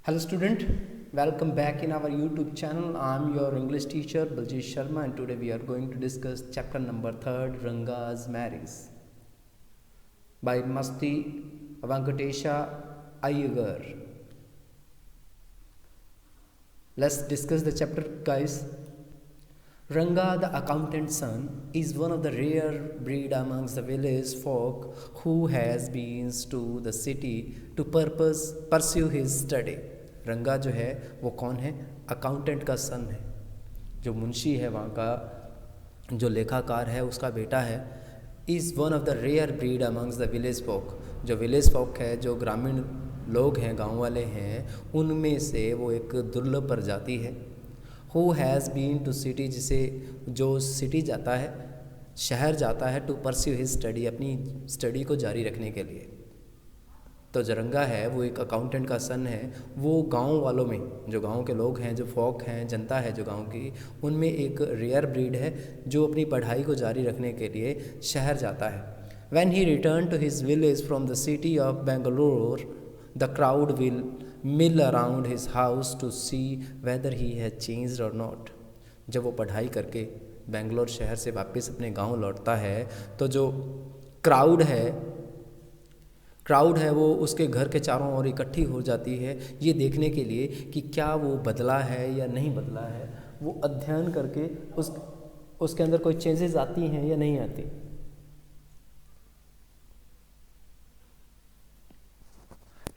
Hello student, welcome back in our YouTube channel. I am your English teacher Baljeet Sharma and today we are going to discuss chapter number 3 Ranga's Marriage by Masti Venkatesha Iyengar. Let's discuss the chapter guys. Ranga, the accountant's son, is one of the rare breed amongst the village folk who has been to the city to pursue his study. रंगा जो है वो कौन है? Accountant का सन है, जो मुंशी है वहाँ का, जो लेखाकार है उसका बेटा है. Is one of the rare breed amongst the village folk. जो विलेज फोक है, जो ग्रामीण लोग हैं, गांव वाले हैं, उनमें से वो एक दुर्लभ प्रजाति है. Who has been to city, जिसे जो सिटी जाता है, शहर जाता है, टू परस्यू हिज स्टडी, अपनी स्टडी को जारी रखने के लिए. तो जो रंगा है वो एक अकाउंटेंट का सन है. वो गांव वालों में, जो गांव के लोग हैं, जो फोक हैं, जनता है जो गांव की, उनमें एक रेयर ब्रीड है जो अपनी पढ़ाई को जारी रखने के लिए शहर जाता है. When he return to his village from the city of Bangalore, the crowd will mill around his house to see whether he has changed or not. जब वो पढ़ाई करके बेंगलोर शहर से वापस अपने गांव लौटता है तो जो क्राउड है वो उसके घर के चारों ओर इकट्ठी हो जाती है, ये देखने के लिए कि क्या वो बदला है या नहीं बदला है. वो अध्ययन करके उसके अंदर कोई चेंजेस आती हैं या नहीं आती.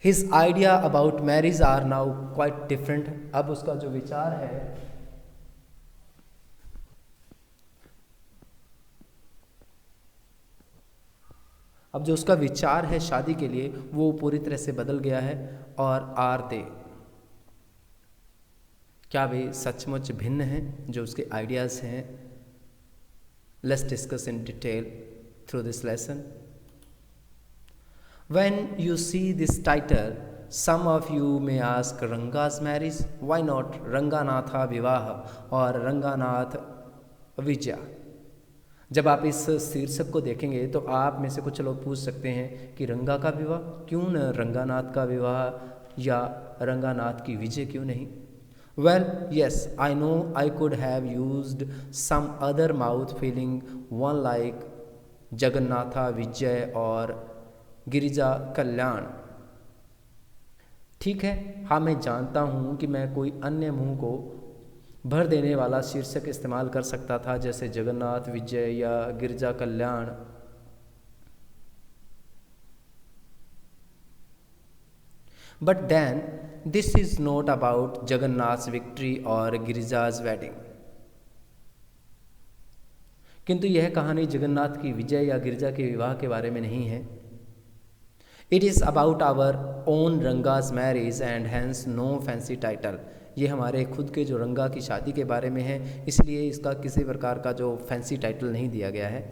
His idea about marriage are now quite different. अब उसका जो विचार है, अब जो उसका विचार है शादी के लिए, वो पूरी तरह से बदल गया है. और आर दे, क्या वे सचमुच भिन्न हैं जो उसके आइडियाज़ हैं? Let's discuss in detail through this lesson. When you see this title, some of you may ask Ranga's marriage, why not Ranganatha Vivaha और रंगानाथ विजया. जब आप इस शीर्षक को देखेंगे तो आप में से कुछ लोग पूछ सकते हैं कि रंगा का विवाह क्यों न रंगानाथ का विवाह, या रंगानाथ की विजय क्यों नहीं. Well, yes, I know I could have used some other mouth feeling one like Jagannatha विजय और गिरिजा कल्याण. ठीक है, हाँ मैं जानता हूँ कि मैं कोई अन्य मुंह को भर देने वाला शीर्षक इस्तेमाल कर सकता था, जैसे जगन्नाथ विजय या Girija Kalyan. But then this is not about Jagannath victory और गिरिजाज वेडिंग. किंतु यह कहानी जगन्नाथ की विजय या गिरिजा के विवाह के बारे में नहीं है. It is about our own Ranga's marriage and hence no fancy title. ये हमारे खुद के जो रंगा की शादी के बारे में है, इसलिए इसका किसी प्रकार का जो फैंसी टाइटल नहीं दिया गया है.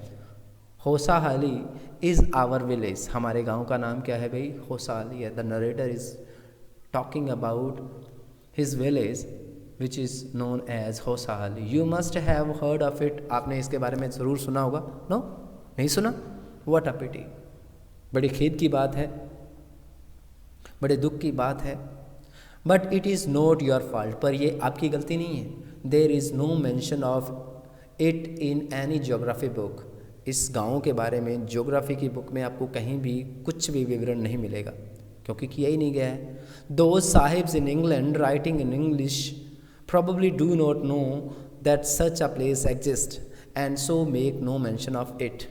Hosahalli is our village. हमारे गांव का नाम क्या है भाई? होसाहाली है. The narrator is talking about his village which is known as Hosahalli. You must have heard of it. आपने इसके बारे में ज़रूर सुना होगा. नो, नहीं सुना? व्हाट अ पिटी. बड़ी खेद की बात है, बड़े दुख की बात है. But it is not your fault. पर ये आपकी गलती नहीं है. There is no mention of it in any geography book. इस गाँव के बारे में ज्योग्राफी की बुक में आपको कहीं भी कुछ भी विवरण नहीं मिलेगा, क्योंकि किया ही नहीं गया है. Those sahibs in England writing in English probably do not know that such a place exists and so make no mention of it.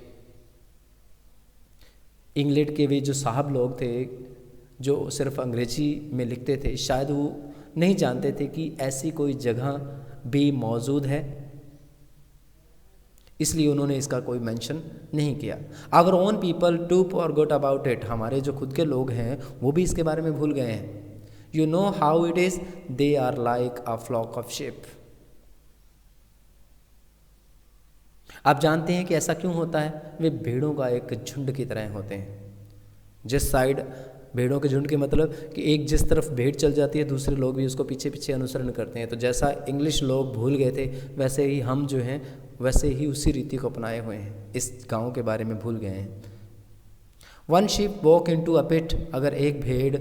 England के वे जो साहब लोग थे जो सिर्फ अंग्रेजी में लिखते थे, शायद वो नहीं जानते थे कि ऐसी कोई जगह भी मौजूद है, इसलिए उन्होंने इसका कोई मेंशन नहीं किया. Our own people too forgot about it. हमारे जो खुद के लोग हैं वो भी इसके बारे में भूल गए हैं. You know how it is, they are like a flock of sheep. आप जानते हैं कि ऐसा क्यों होता है? वे भेड़ों का एक झुंड की तरह होते हैं. जिस साइड भेड़ों के झुंड के मतलब कि एक जिस तरफ भेड़ चल जाती है, दूसरे लोग भी उसको पीछे पीछे अनुसरण करते हैं. तो जैसा इंग्लिश लोग भूल गए थे, वैसे ही हम जो हैं वैसे ही उसी रीति को अपनाए हुए हैं, इस गांव के बारे में भूल गए हैं. One sheep walk into a pit. अगर एक भेड़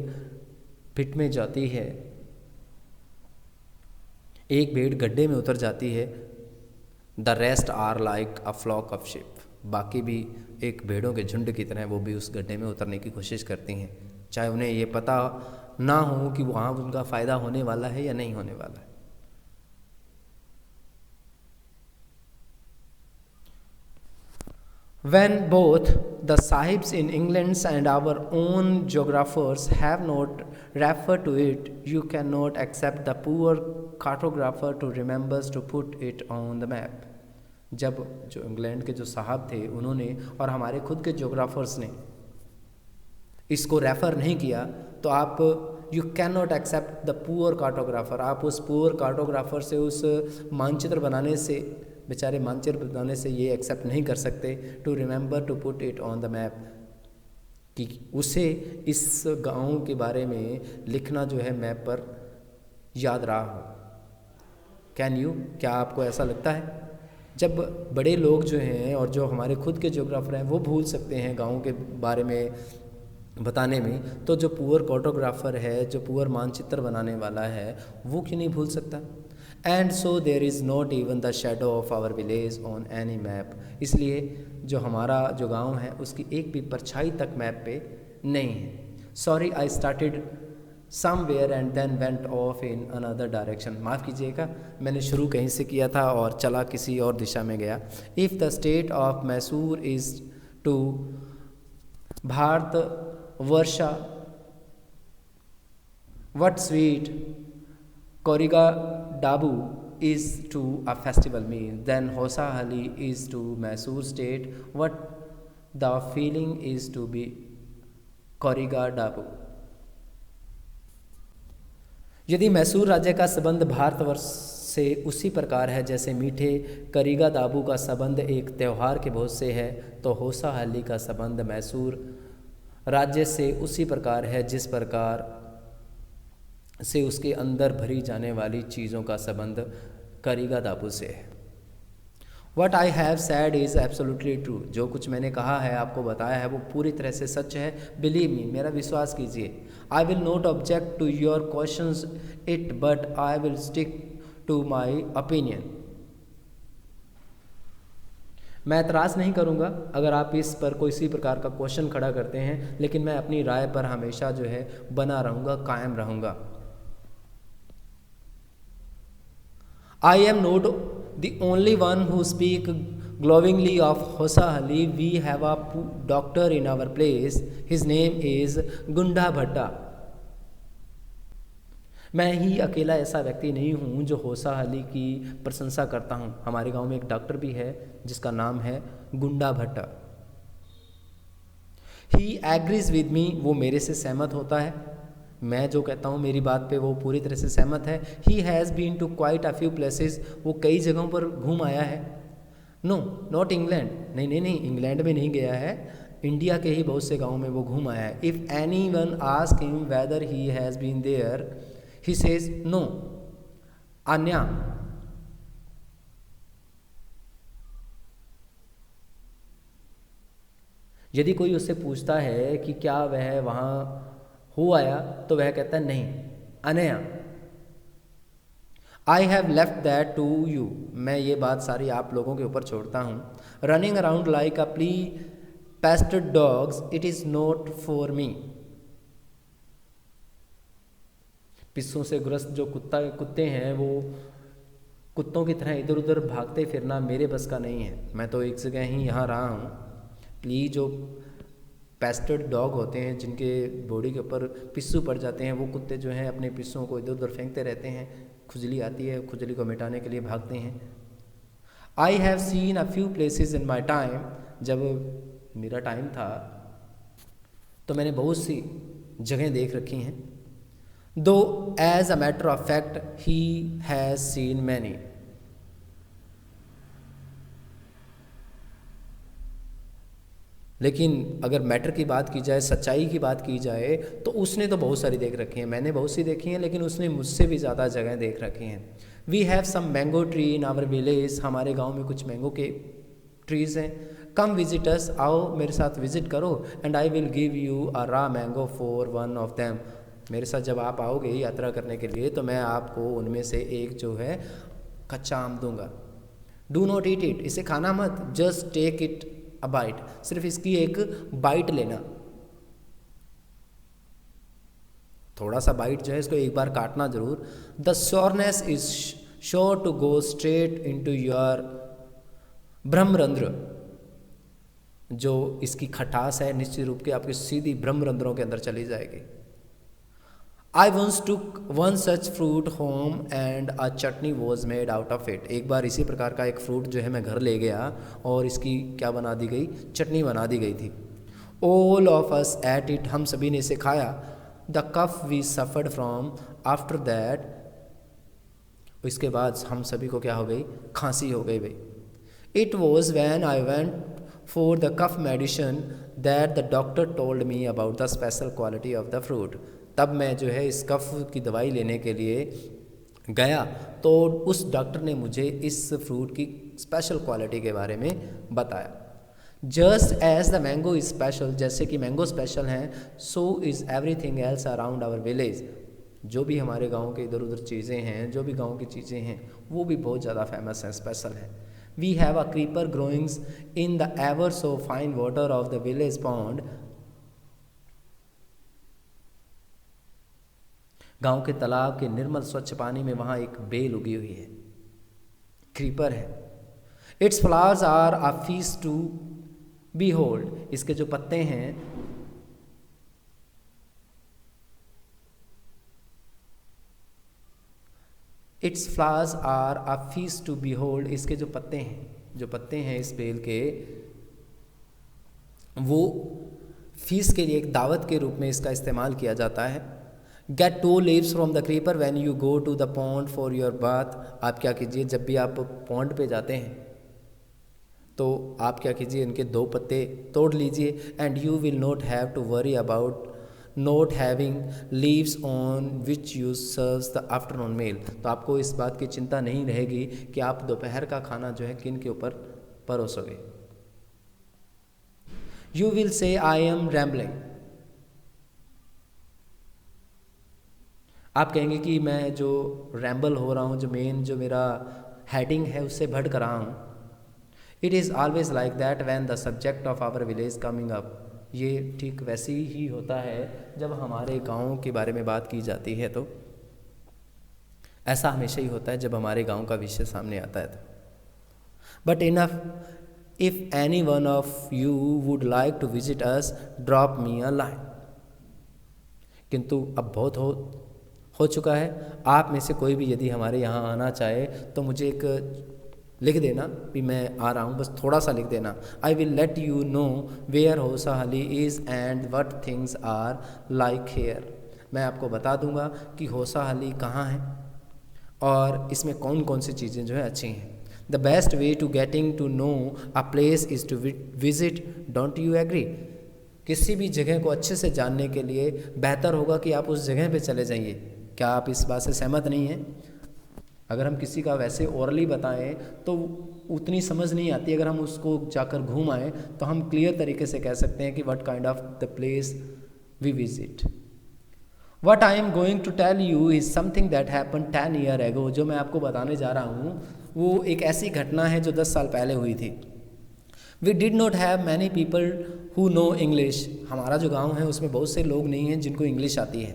पिट में जाती है एक भेड़ गड्ढे में उतर जाती है, the rest are like a flock of sheep, बाकी भी एक भेड़ों के झुंड की तरह वो भी उस गड्ढे में उतरने की कोशिश करती हैं, चाहे उन्हें ये पता ना हो कि वहाँ उनका फ़ायदा होने वाला है या नहीं होने वाला है। When both the Sahibs in England and our own geographers have not referred to it, you cannot accept the poor cartographer to remember to put it on the map. जब जो इंग्लैंड के जो साहब थे उन्होंने और हमारे खुद के जोग्राफर्स ने इसको रेफ़र नहीं किया, तो आप you can not accept the poor cartographer, आप उस पुअर कार्टोग्राफर से उस मानचित्र बनाने से, बेचारे मानचित्र बनाने से ये एक्सेप्ट नहीं कर सकते to remember to put it on the map, कि उसे इस गांव के बारे में लिखना जो है मैप पर याद रहा हो। कैन यू, क्या आपको ऐसा लगता है? जब बड़े लोग जो हैं और जो हमारे खुद के ज्योग्राफर हैं वो भूल सकते हैं गाँव के बारे में बताने में, तो जो पुअर कार्टोग्राफर है, जो पुअर मानचित्र बनाने वाला है, वो क्यों नहीं भूल सकता? And so there is not even the shadow of our village on any map, इसलिए जो हमारा जो गांव है उसकी एक भी परछाई तक मैप पे नहीं है। Sorry I started somewhere and then went off in another direction, माफ़ कीजिएगा, मैंने शुरू कहीं से किया था और चला किसी और दिशा में गया। If the state of Mysore is to Bharat Varsha what sweet कोरिगा डाबू is to a festival meal, then Hosahali is to Mysore state what the feeling is to be कोरिगा डाबू। यदि मैसूर राज्य का संबंध भारतवर्ष से उसी प्रकार है जैसे मीठे करीगा दाबू का संबंध एक त्यौहार के भोज से है, तो होसाहली का संबंध मैसूर राज्य से उसी प्रकार है जिस प्रकार से उसके अंदर भरी जाने वाली चीज़ों का संबंध करीगा दाबू से है। What I have sad is absolutely true, जो कुछ मैंने कहा है, आपको बताया है, वो पूरी तरह से सच है। बिलीव मी, मेरा विश्वास कीजिए। I will not object to your questions it but I will stick to my opinion. मैं एतराज़ नहीं करूँगा अगर आप इस पर कोई सी प्रकार का क्वेश्चन खड़ा करते हैं, लेकिन मैं अपनी राय पर हमेशा जो है बना रहूँगा, कायम रहूँगा। I am not the only one who speak glowingly of Hosahali. We have a doctor in our place. His name is Gunda Bhatta. मैं ही अकेला ऐसा व्यक्ति नहीं हूँ जो होसाहली की प्रशंसा करता हूँ। हमारे गांव में एक डॉक्टर भी है जिसका नाम है गुंडा भट्टा। He agrees with me, वो मेरे से सहमत होता है। मैं जो कहता हूँ मेरी बात पे वो पूरी तरह से सहमत है। He has been to quite a few places, वो कई जगहों पर घूम आया है। No, not England, नहीं, इंग्लैंड में नहीं गया है, इंडिया के ही बहुत से गाँव में वो घूम आया है। If anyone ask him whether he has been there, he says no. अन्या, यदि कोई उससे पूछता है कि क्या वह वहाँ हो आया, तो वह कहता है नहीं, अनया। I have left that to you, मैं ये बात सारी आप लोगों के ऊपर छोड़ता हूँ। Running around like a flea pestered dogs, it is not for me. पिस्सों से ग्रस्त जो कुत्ते हैं, वो कुत्तों की तरह इधर उधर भागते फिरना मेरे बस का नहीं है। मैं तो एक जगह ही यहाँ रहा हूँ। प्ली जो पेस्टेड डॉग होते हैं, जिनके बॉडी के ऊपर पिस्सू पड़ जाते हैं, वो कुत्ते जो हैं अपने पिस्सों को इधर उधर फेंकते रहते हैं, खुजली आती है, खुजली को मिटाने के लिए भागते हैं। I have seen a few places in my time, जब मेरा टाइम था तो मैंने बहुत सी जगह देख रखी हैं। Though as a matter of fact he has seen many, लेकिन अगर मैटर की बात की जाए, सच्चाई की बात की जाए, तो उसने तो बहुत सारी देख रखी हैं, मैंने बहुत सी देखी हैं, लेकिन उसने मुझसे भी ज़्यादा जगह देख रखी हैं। We have some mango tree in our village, हमारे गांव में कुछ मैंगो के ट्रीज़ हैं। कम विजिटर्स, आओ मेरे साथ विजिट करो, and I will give you a raw mango for one of them, मेरे साथ जब आप आओगे यात्रा करने के लिए तो मैं आपको उनमें से एक जो है कच्चा आम दूंगा। डू नॉट ईट इट, इसे खाना मत, just take it a bite, सिर्फ इसकी एक बाइट लेना, थोड़ा सा बाइट जो है इसको एक बार काटना जरूर। The sureness is sure to go straight into your brahmarandhra, जो इसकी खटास है निश्चित रूप के आपके सीधी ब्रह्मरंध्रों के अंदर चली जाएगी। I once took one such fruit home and a chutney was made out of it। एक बार इसी प्रकार का एक फ्रूट जो है मैं घर ले गया और इसकी क्या बना दी गई, चटनी बना दी गई थी। All of us ate it, हम सभी ने इसे खाया। The cough we suffered from after that, इसके बाद हम सभी को क्या हो गई, खांसी हो गई भाई। It was when I went for the cough medicine that the doctor told me about the special quality of the fruit। तब मैं जो है इस कफ की दवाई लेने के लिए गया तो उस डॉक्टर ने मुझे इस फ्रूट की स्पेशल क्वालिटी के बारे में बताया। Just as the mango is special, जैसे कि मैंगो स्पेशल हैं, so is everything else around our village. जो भी हमारे गांव के इधर उधर चीज़ें हैं, जो भी गांव की चीज़ें हैं, वो भी बहुत ज़्यादा फेमस हैं, स्पेशल हैं। We have a creeper growings in the ever so fine water of the village pond. गांव के तालाब के निर्मल स्वच्छ पानी में वहाँ एक बेल उगी हुई है, क्रीपर है। Its flowers are a feast to behold, इसके जो पत्ते हैं its flowers are a feast to behold, इसके जो पत्ते हैं इस बेल के, वो फीस के लिए एक दावत के रूप में इसका इस्तेमाल किया जाता है। Get 2 leaves from the creeper when you go to the pond for your bath। आप क्या कीजिए, जब भी आप पॉन्ड पे जाते हैं तो आप क्या कीजिए, इनके 2 पत्ते तोड़ लीजिए। And you will not have to worry about not having leaves on which you serves the afternoon meal. तो आपको इस बात की चिंता नहीं रहेगी कि आप दोपहर का खाना जो है किन के ऊपर परोसोगे। You will say I am rambling, आप कहेंगे कि मैं जो रैम्बल हो रहा हूँ, जो मेन जो मेरा हेडिंग है उससे भटक रहा हूँ। It is always like that when the subject of our village coming up. ये ठीक वैसे ही होता है जब हमारे गाँव के बारे में बात की जाती है, तो ऐसा हमेशा ही होता है जब हमारे गाँव का विषय सामने आता है। तो but enough if any one of you would like to visit us drop me a line. किंतु अब बहुत हो चुका है, आप में से कोई भी यदि हमारे यहाँ आना चाहे तो मुझे एक लिख देना कि मैं आ रहा हूँ, बस थोड़ा सा लिख देना। I will let you know where Hosahalli is and what things are like here. मैं आपको बता दूंगा कि होसाहली कहाँ है और इसमें कौन कौन सी चीज़ें जो है अच्छी हैं। The best way to getting to know a place is to visit, don't you agree. किसी भी जगह को अच्छे से जानने के लिए बेहतर होगा कि आप उस जगह पे चले जाइए। क्या आप इस बात से सहमत नहीं हैं? अगर हम किसी का वैसे ओरली बताएं तो उतनी समझ नहीं आती, अगर हम उसको जाकर घूम आएँ तो हम क्लियर तरीके से कह सकते हैं कि what kind of the place we visit. What I am going to tell you is something that happen 10 year ago. जो मैं आपको बताने जा रहा हूँ वो एक ऐसी घटना है जो 10 साल पहले हुई थी। We did not have many people who know English. हमारा जो गाँव है उसमें बहुत से लोग नहीं हैं जिनको इंग्लिश आती है,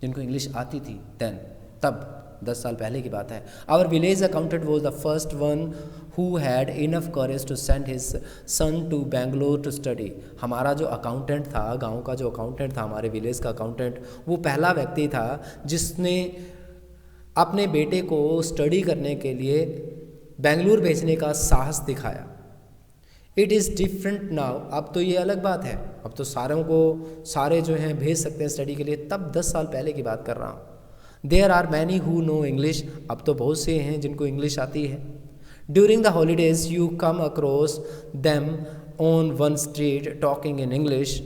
जिनको इंग्लिश आती थी देन, तब 10 साल पहले की बात है। Our village accountant was the first one who had enough courage to send his son to Bangalore to study. हमारा जो अकाउंटेंट था, गांव का जो अकाउंटेंट था, हमारे विलेज का अकाउंटेंट, वो पहला व्यक्ति था जिसने अपने बेटे को स्टडी करने के लिए बेंगलुरु भेजने का साहस दिखाया। इट इज़ डिफरेंट नाउ, अब तो ये अलग बात है, अब तो सारे जो हैं भेज सकते हैं स्टडी के लिए। तब 10 साल पहले की बात कर रहा हूँ। There are many who know English, अब तो बहुत से हैं जिनको इंग्लिश आती है। During the holidays you come across them on one street talking in English.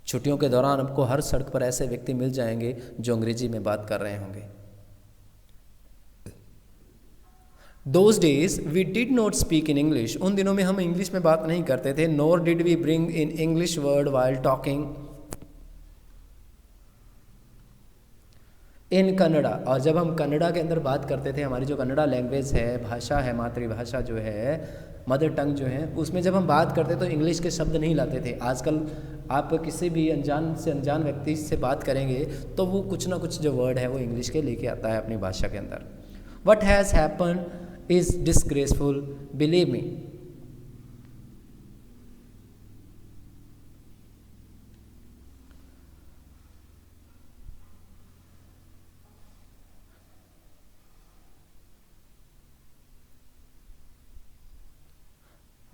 छुट्टियों के दौरान आपको हर सड़क पर ऐसे व्यक्ति मिल जाएंगे जो अंग्रेजी में बात कर रहे होंगे। Those days we did not speak in English. उन दिनों में हम इंग्लिश में बात नहीं करते थे. Nor did we bring in English word while talking इन कन्नड़ा. और जब हम कन्नड़ा के अंदर बात करते थे, हमारी जो कन्नड़ा लैंग्वेज है, भाषा है, मातृभाषा जो है, मदर टंग जो है, उसमें जब हम बात करते तो इंग्लिश के शब्द नहीं लाते थे. आजकल आप किसी भी अनजान से अनजान व्यक्ति से बात करेंगे तो वो कुछ ना कुछ जो वर्ड है वो इंग्लिश के लेके आता है अपनी भाषा के अंदर. What has happened is disgraceful, believe me.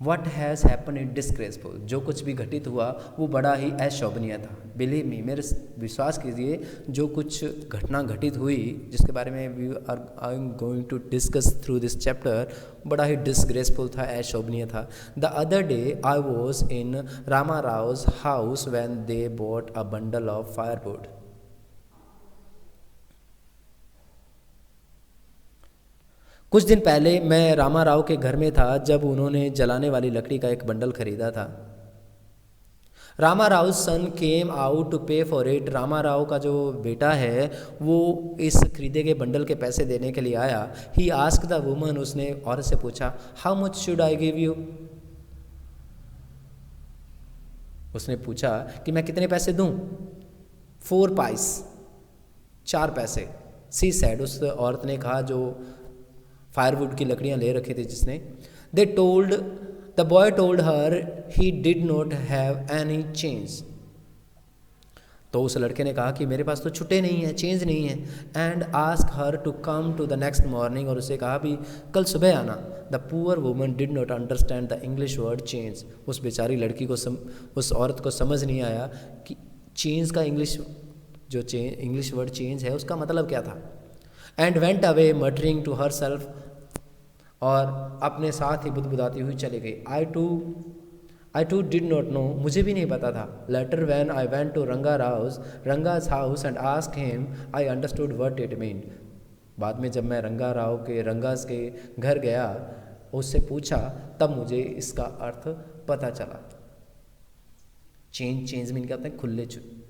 What has happen is disgraceful. जो कुछ भी घटित हुआ वो बड़ा ही अशोभनीय था. बिलीव मी, मेरे विश्वास कीजिए, जो कुछ घटना घटित हुई जिसके बारे में we are I am going to discuss through this chapter, बड़ा ही डिस्ग्रेसफुल था, अशोभनीय था. The other day I was in Rama Rao's house when they bought a bundle of firewood. कुछ दिन पहले मैं रामा राव के घर में था जब उन्होंने जलाने वाली लकड़ी का एक बंडल खरीदा था. रामा राव सन केम आउट टू पे फॉर इट. रामा राव का जो बेटा है वो इस खरीदे गए बंडल के पैसे देने के लिए आया. He ask the woman. उसने औरत से पूछा, how much should I give you. उसने पूछा कि मैं कितने पैसे दूं. 4 पाइस, 4 पैसे. सी सैड. उस औरत ने कहा जो फायरवुड की लकड़ियाँ ले रखी थी जिसने. The boy told her he did not have any change. तो उस लड़के ने कहा कि मेरे पास तो छुट्टे नहीं है, चेंज नहीं है. And ask her to come to the next morning. और उसे कहा भी कल सुबह आना. The poor woman did not understand the English word change. उस बेचारी लड़की को उस औरत को समझ नहीं आया कि चेंज का इंग्लिश वर्ड चेंज है उसका मतलब क्या था. And went away muttering to herself. और अपने साथ ही बुदबुदाती हुई चली गई. I too did not know. मुझे भी नहीं पता था. Later when I went to Ranga's house and ask him I understood what it mean. बाद में जब मैं रंगास के घर गया, उससे पूछा, तब मुझे इसका अर्थ पता चला. चेंज मीन कहते हैं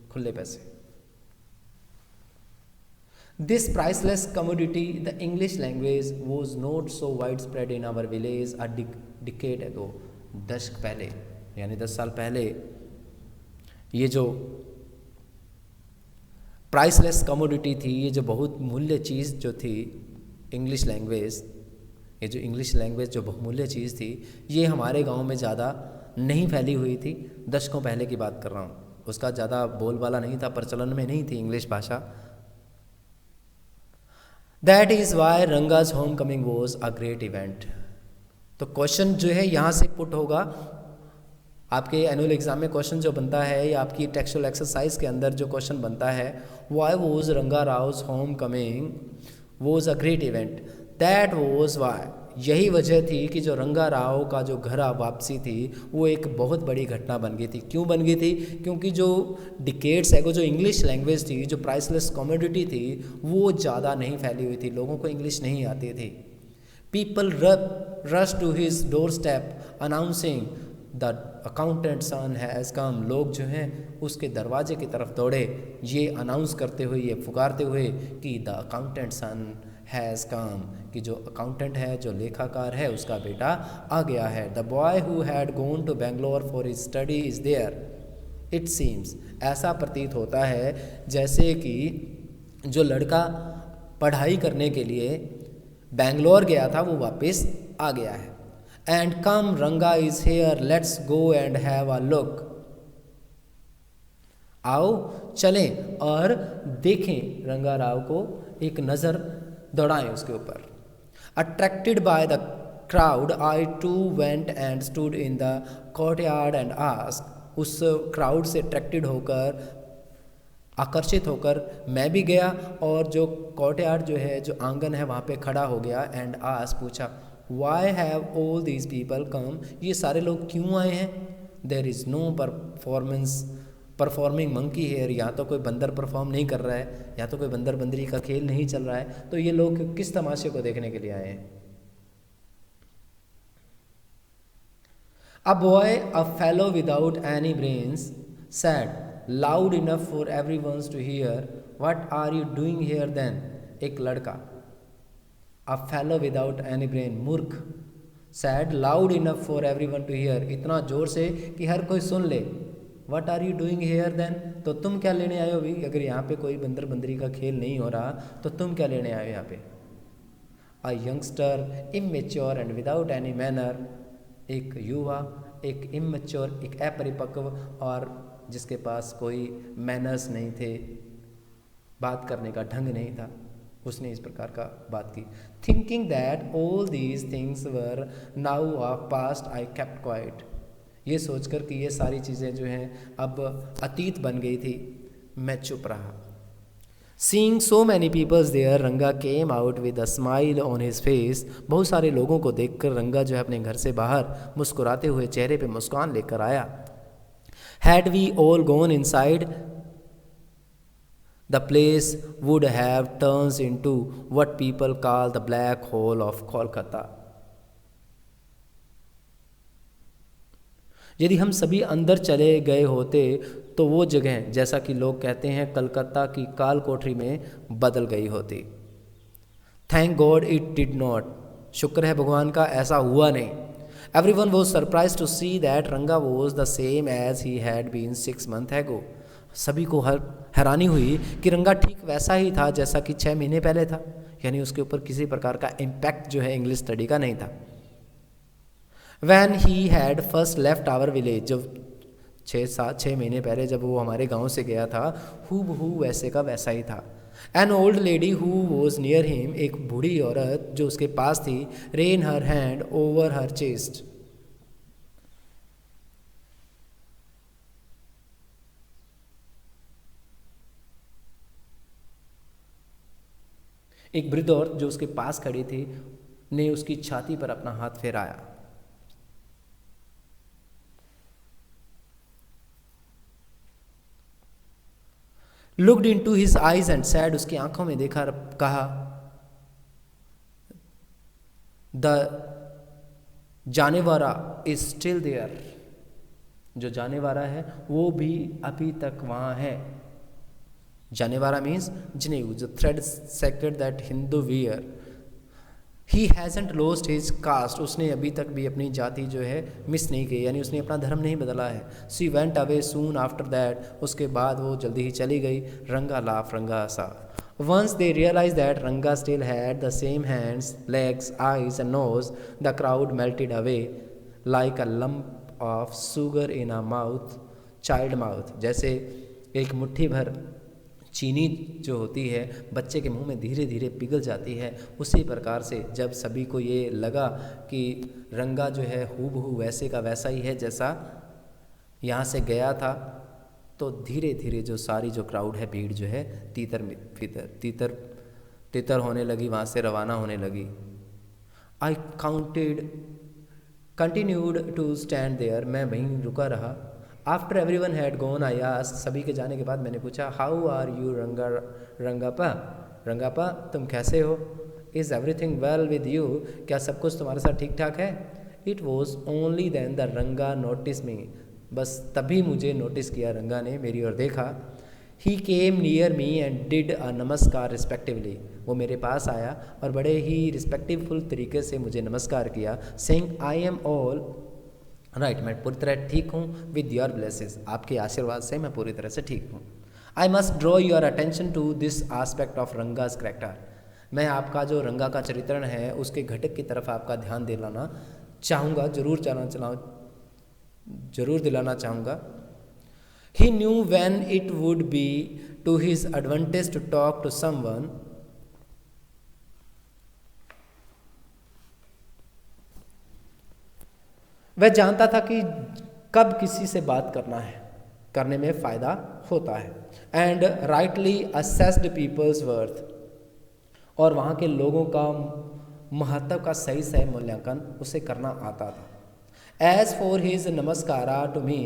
खुले पैसे. This priceless commodity, the English language, was not so widespread in our village a decade ago. दशक पहले यानी 10 साल पहले ये जो प्राइसलेस कमोडिटी थी, ये जो बहुत मूल्य चीज़ जो थी इंग्लिश लैंग्वेज, ये जो इंग्लिश लैंग्वेज जो बहुमूल्य चीज़ थी, ये हमारे गांव में ज़्यादा नहीं फैली हुई थी. दशकों पहले की बात कर रहा हूँ. उसका ज़्यादा बोलबाला नहीं था, प्रचलन में नहीं थी इंग्लिश भाषा. That is why Ranga's homecoming was a great event. तो क्वेश्चन जो है यहाँ से पुट होगा आपके एनुअल एग्जाम में. क्वेश्चन जो बनता है या आपकी टेक्सचुअल एक्सरसाइज के अंदर जो क्वेश्चन बनता है, why was Ranga Rao's homecoming was a great event. That was why. यही वजह थी कि जो रंगा राव का जो घर वापसी थी वो एक बहुत बड़ी घटना बन गई थी. क्यों बन गई थी? क्योंकि जो डिकेड्स है, वो जो इंग्लिश लैंग्वेज थी, जो प्राइसलेस कमोडिटी थी, वो ज़्यादा नहीं फैली हुई थी. लोगों को इंग्लिश नहीं आती थी. People rush to his door step announcing the accountant son has come. लोग जो हैं उसके दरवाजे की तरफ दौड़े ये अनाउंस करते हुए, ये पुकारते हुए कि the accountant son has come, कि जो अकाउंटेंट है, जो लेखाकार है, उसका बेटा आ गया है. The boy who had gone to Bangalore for his study is there. It seems. ऐसा प्रतीत होता है जैसे कि जो लड़का पढ़ाई करने के लिए बेंगलोर गया था वो वापस आ गया है. एंड कम रंगा is here, let's go and have a look. आओ चलें और देखें रंगा राव को, एक नज़र दौड़ाएं उसके ऊपर. Attracted by the crowd I too went and stood in the courtyard and ask. उस क्राउड से अट्रैक्टेड होकर, आकर्षित होकर मैं भी गया और जो कोर्टयार्ड जो है, जो आंगन है, वहाँ पे खड़ा हो गया. एंड आस्क, पूछा, why have all these people come. ये सारे लोग क्यों आए हैं? There is no performing monkey here. यहाँ तो कोई बंदर परफॉर्म नहीं कर रहा है, या तो कोई बंदर बंदरी का खेल नहीं चल रहा है. तो ये लोग किस तमाशे को देखने के लिए आए हैं? A boy, a fellow without any brains, said, loud enough for everyone to hear, what are you doing here then? एक लड़का, a fellow without any brain, मूर्ख, said loud enough for everyone to hear, इतना जोर से कि हर कोई सुन ले, what are you doing here then? तो तुम क्या लेने आए हो भी? अगर यहाँ पे कोई बंदर बंदरी का खेल नहीं हो रहा तो तुम क्या लेने आए हो यहाँ पे? A youngster, immature and without any manner, एक युवा, एक इमेच्योर, एक अपरिपक्व और जिसके पास कोई मैनर्स नहीं थे, बात करने का ढंग नहीं था, उसने इस प्रकार का बात की. Thinking that all these things were now of past I kept quite. ये सोचकर कि ये सारी चीज़ें जो हैं अब अतीत बन गई थी, मैं चुप रहा. Seeing so many people there, रंगा came out with a smile on his face. बहुत सारे लोगों को देखकर रंगा जो है अपने घर से बाहर मुस्कुराते हुए चेहरे पे मुस्कान लेकर आया. Had we all gone inside, the place would have turned into what people call the black hole of Kolkata. यदि हम सभी अंदर चले गए होते तो वो जगह, जैसा कि लोग कहते हैं, कलकत्ता की काल कोठरी में बदल गई होती. Thank God it did not. शुक्र है भगवान का ऐसा हुआ नहीं. Everyone was surprise to see that Ranga was the same as he had been 6 months ago. सभी को हैरानी हुई कि रंगा ठीक वैसा ही था जैसा कि 6 महीने पहले था. यानी उसके ऊपर किसी प्रकार का इम्पैक्ट जो है इंग्लिश स्टडी का नहीं था. When he had first left our village, जब 6 महीने पहले जब वो हमारे गांव से गया था, हूबहू वैसे का वैसा ही था. An old lady who was near him, एक बूढ़ी औरत जो उसके पास थी, ran her hand over her chest. एक वृद्ध औरत जो उसके पास खड़ी थी ने उसकी छाती पर अपना हाथ फेराया. Looked into his eyes and said, उसकी आंखों में देखा, कहा, the जानेवारा is still there. जो जानेवारा है वो भी अभी तक वहाँ है. जानेवारा means जनेऊ, the thread sacred that Hindu wear. He hasn't lost his caste. उसने अभी तक भी अपनी जाति जो है मिस नहीं की, यानी उसने अपना धर्म नहीं बदला है. She went away soon after that. उसके बाद वो जल्दी ही चली गई. रंगा laughed, रंगा हंसा. Once they realized that Ranga still had the same hands, legs, eyes and nose, the crowd melted away like a lump of sugar in a mouth, child mouth. जैसे एक मुट्ठी भर चीनी जो होती है बच्चे के मुंह में धीरे धीरे पिघल जाती है, उसी प्रकार से जब सभी को ये लगा कि रंगा जो है हूबहू वैसे का वैसा ही है जैसा यहाँ से गया था, तो धीरे धीरे जो सारी जो क्राउड है, भीड़ जो है तितर होने लगी, वहाँ से रवाना होने लगी. I continued to stand there. मैं वहीं रुका रहा. After every one had gone I asked. सभी के जाने के बाद मैंने पूछा, हाउ आर यू रंगापा, तुम कैसे हो? Is everything well with you, क्या सब कुछ तुम्हारे साथ ठीक ठाक है? It was only then the Ranga notice me. बस तभी मुझे नोटिस किया रंगा ने, मेरी ओर देखा. He came near me and did a namaskar respectively. वो मेरे पास आया और बड़े ही रिस्पेक्टिवफुल तरीके से मुझे नमस्कार किया. Saying I am all right, मैं पूरी तरह ठीक हूँ. विद योर ब्लेसेस, आपके आशीर्वाद से मैं पूरी तरह से ठीक हूँ. I must draw your attention to this aspect of Ranga's character. मैं आपका जो रंगा का चरित्रण है उसके घटक की तरफ आपका ध्यान दिलाना चाहूँगा, जरूर दिलाना चाहूँगा. He knew when it would be to his advantage to talk to someone. वह जानता था कि कब किसी से बात करने में फ़ायदा होता है. And rightly assessed people's worth. और वहाँ के लोगों का महत्व का सही मूल्यांकन उसे करना आता था. As for his namaskara to me.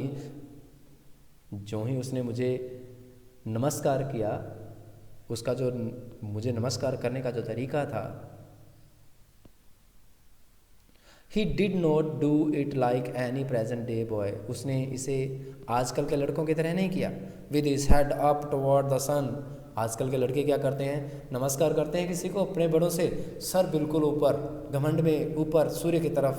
जो ही उसने मुझे नमस्कार किया, उसका जो मुझे नमस्कार करने का जो तरीका था, he did not do it like any present day boy, उसने इसे आजकल के लड़कों की तरह नहीं किया। With his head up toward the sun, आजकल के लड़के क्या करते हैं, नमस्कार करते हैं किसी को अपने बड़ों से, सर बिल्कुल ऊपर, घमंड में ऊपर सूर्य की तरफ।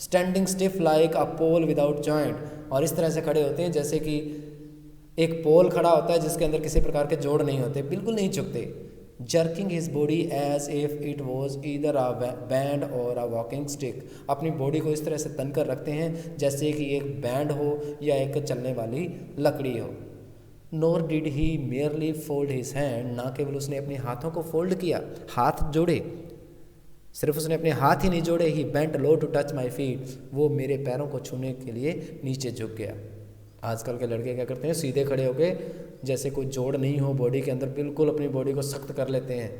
Standing stiff like a pole without joint, और इस तरह से खड़े होते हैं जैसे कि एक पोल खड़ा होता है जिसके अंदर किसी प्रकार के जोड़ नहीं होते, बिल्कुल नहीं झुकते। Jerking his body as if it was either a band or a walking stick, अपनी बॉडी को इस तरह से तन कर रखते हैं जैसे कि एक बैंड हो या एक चलने वाली लकड़ी हो। Nor did he merely fold his hand, ना केवल उसने अपने हाथों को फोल्ड किया, हाथ जोड़े, सिर्फ उसने अपने हाथ ही नहीं जोड़े। He bent low to touch my feet, वो मेरे पैरों को छूने के लिए नीचे झुक गया। आजकल के लड़के क्या करते हैं, सीधे खड़े होके जैसे कोई जोड़ नहीं हो बॉडी के अंदर, बिल्कुल अपनी बॉडी को सख्त कर लेते हैं।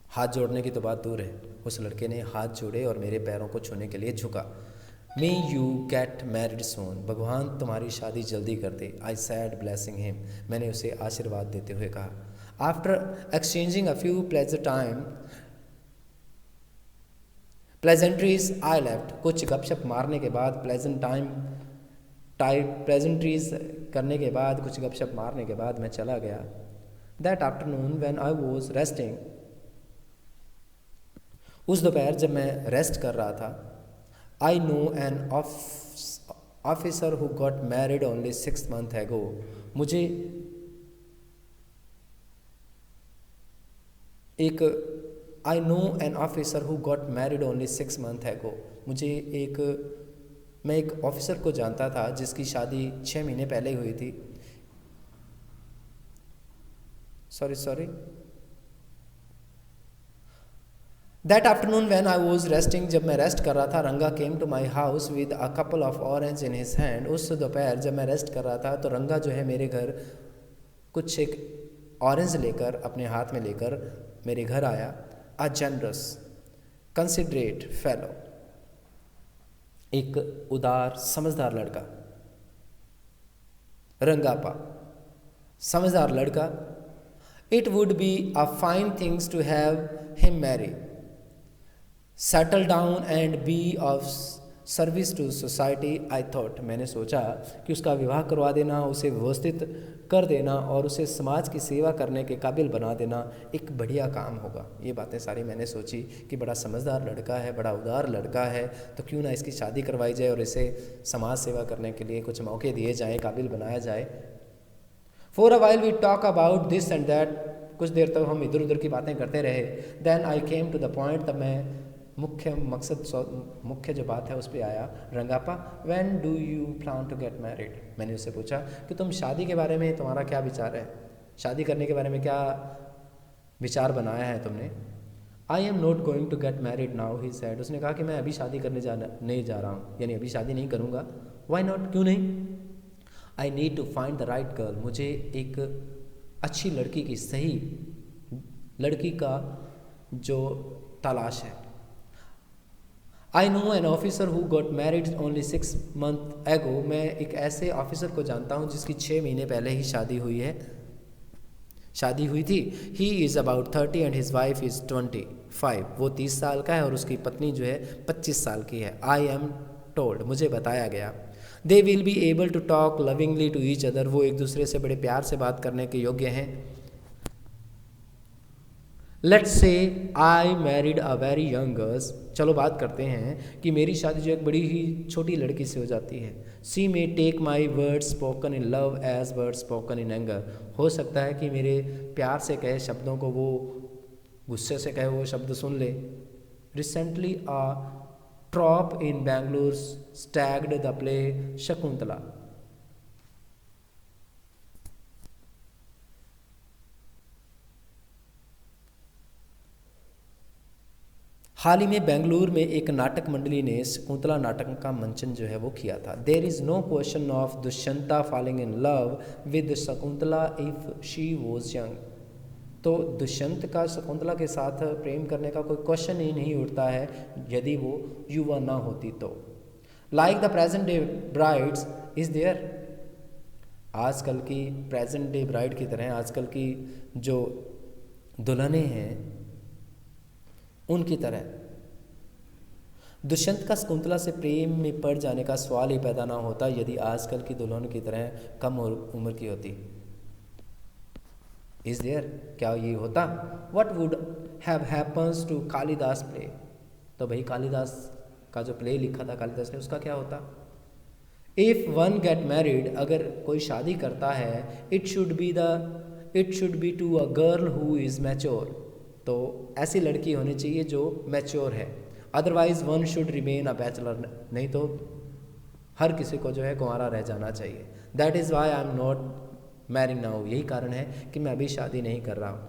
हाथ जोड़ने की तो बात दूर है, उस लड़के ने हाथ जोड़े और मेरे पैरों को छूने के लिए झुका। मे यू गेट मैरिड सून, भगवान तुम्हारी शादी जल्दी कर दे। आई सैड ब्लेसिंग हिम, मैंने उसे आशीर्वाद देते हुए कहा। After exchanging a few pleasantries I left, कुछ गपशप मारने के बाद, प्लेजेंट्रीज करने के बाद, कुछ गपशप मारने के बाद मैं चला गया। That afternoon when I was resting, उस दोपहर जब मैं रेस्ट कर रहा था, I know an officer who got married only 6 months एगो, मुझे I know an officer who got married only 6 months एगो, मैं एक ऑफिसर को जानता था जिसकी शादी 6 महीने पहले हुई थी। Sorry that afternoon when I was resting, जब मैं रेस्ट कर रहा था, Ranga came to my house with a couple of orange in his hand, उस दोपहर जब मैं रेस्ट कर रहा था तो रंगा जो है मेरे घर कुछ एक ऑरेंज लेकर, अपने हाथ में लेकर मेरे घर आया। अ जनरस कंसिडरेट फेलो, एक उदार समझदार लड़का, रंगापा समझदार लड़का। It would be a fine things to have him marry, settle down and be of service to society. I thought, मैंने सोचा कि उसका विवाह करवा देना, उसे व्यवस्थित कर देना और उसे समाज की सेवा करने के काबिल बना देना एक बढ़िया काम होगा। ये बातें सारी मैंने सोची कि बड़ा समझदार लड़का है, बड़ा उदार लड़का है, तो क्यों ना इसकी शादी करवाई जाए और इसे समाज सेवा करने के लिए कुछ मौके दिए जाएँ, काबिल बनाया जाए। For a while we talk about this and that, कुछ देर तक हम इधर उधर की बातें करते रहे। Then I came to the point, तब मैं मुख्य जो बात है उस पर आया। Rangappa, when do you plan to get married, मैंने उससे पूछा कि तुम शादी के बारे में तुम्हारा क्या विचार है, शादी करने के बारे में क्या विचार बनाया है तुमने। I am not going to get married now, he said, उसने कहा कि मैं अभी शादी करने नहीं जा रहा हूँ, यानी अभी शादी नहीं करूँगा। वाई नॉट, क्यों नहीं। I need to find the right girl, मुझे एक अच्छी लड़की की, सही लड़की का जो तलाश है। I know an officer who got married only 6 months एगो, मैं एक ऐसे ऑफिसर को जानता हूँ जिसकी 6 महीने पहले ही शादी हुई थी। He is about 30 and his wife is 25, वो 30 साल का है और उसकी पत्नी जो है 25 साल की है। आई एम टोल्ड, मुझे बताया गया। They will be able to talk lovingly to each other, वो एक दूसरे से बड़े प्यार से बात करने के योग्य हैं। Let's say I married a very young girls, चलो बात करते हैं कि मेरी शादी जो एक बड़ी ही छोटी लड़की से हो जाती है। She may take my word spoken in love as word spoken in anger, हो सकता है कि मेरे प्यार से कहे शब्दों को वो गुस्से से कहे वो शब्द सुन ले। Recently a troupe in Bengaluru staged the play Shakuntala, हाल ही में बेंगलुरु में एक नाटक मंडली ने शकुंतला नाटक का मंचन जो है वो किया था। There is no question of Dushyanta falling in love with Shakuntala if she was young, तो दुष्यंत का शकुंतला के साथ प्रेम करने का कोई क्वेश्चन ही नहीं उठता है यदि वो युवा ना होती तो। Like the present day brides is there, आजकल की प्रेजेंट डे ब्राइड की तरह आजकल की जो दुल्हनें हैं उनकी तरह। दुष्यंत का शकुंतला से प्रेम में पड़ जाने का सवाल ही पैदा ना होता यदि आजकल की दुल्हन की तरह कम उम्र की होती। इज देयर, क्या ये होता? What would have happens to Kalidas play? तो भाई कालिदास का जो प्ले लिखा था कालिदास ने, उसका क्या होता? इफ वन गेट मैरिड, अगर कोई शादी करता है, it should be to a girl who is mature, तो ऐसी लड़की होनी चाहिए जो मैच्योर है। Otherwise one should remain a bachelor, नहीं तो हर किसी को जो है कुंवारा रह जाना चाहिए। That is Y I am not marrying now, यही कारण है कि मैं अभी शादी नहीं कर रहा हूँ।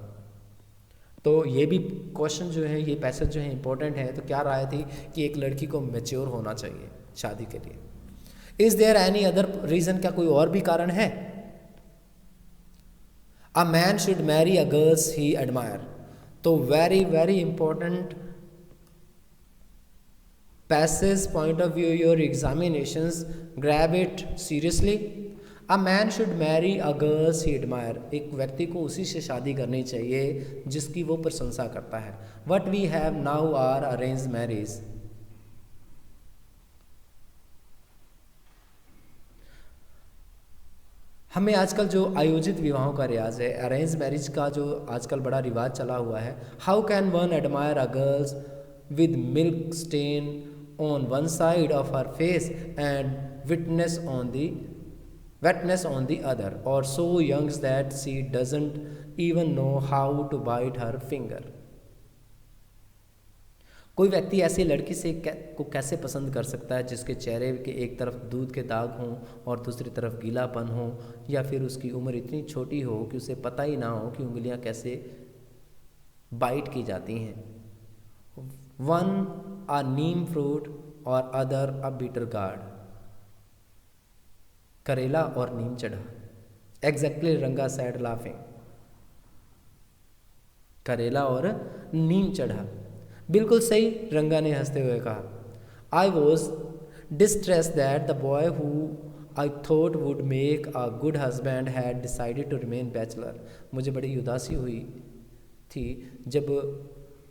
तो ये भी क्वेश्चन जो है, ये पैसेज जो है इंपॉर्टेंट है। तो क्या राय थी कि एक लड़की को मैच्योर होना चाहिए शादी के लिए। Is there any other reason, क्या कोई और भी कारण है? A man should marry a girls he admire, तो very very important passage point of view, your examinations, grab it seriously. A man should marry a girl he admire, एक व्यक्ति को उसी से शादी करनी चाहिए जिसकी वो प्रशंसा करता है। What we have now are arranged marriage. हमें आजकल जो आयोजित विवाहों का रिवाज है, अरेंज मैरिज का जो आजकल बड़ा रिवाज चला हुआ है। How can one admire a girls with milk stain on one side of her face and wetness on the other, or so young that she doesn't even know how to bite her finger. कोई व्यक्ति ऐसी लड़की से को कैसे पसंद कर सकता है जिसके चेहरे के एक तरफ दूध के दाग हों और दूसरी तरफ गीलापन हो, या फिर उसकी उम्र इतनी छोटी हो कि उसे पता ही ना हो कि उंगलियां कैसे बाइट की जाती हैं। वन a neem fruit और अदर a bitter gourd, करेला और नीम चढ़ा। एग्जैक्टली रंगा said laughing, करेला और नीम चढ़ा, बिल्कुल सही, रंगा ने हंसते हुए कहा। I was distress that the boy who I thought would make a good husband had decided to remain bachelor, मुझे बड़ी उदासी हुई थी जब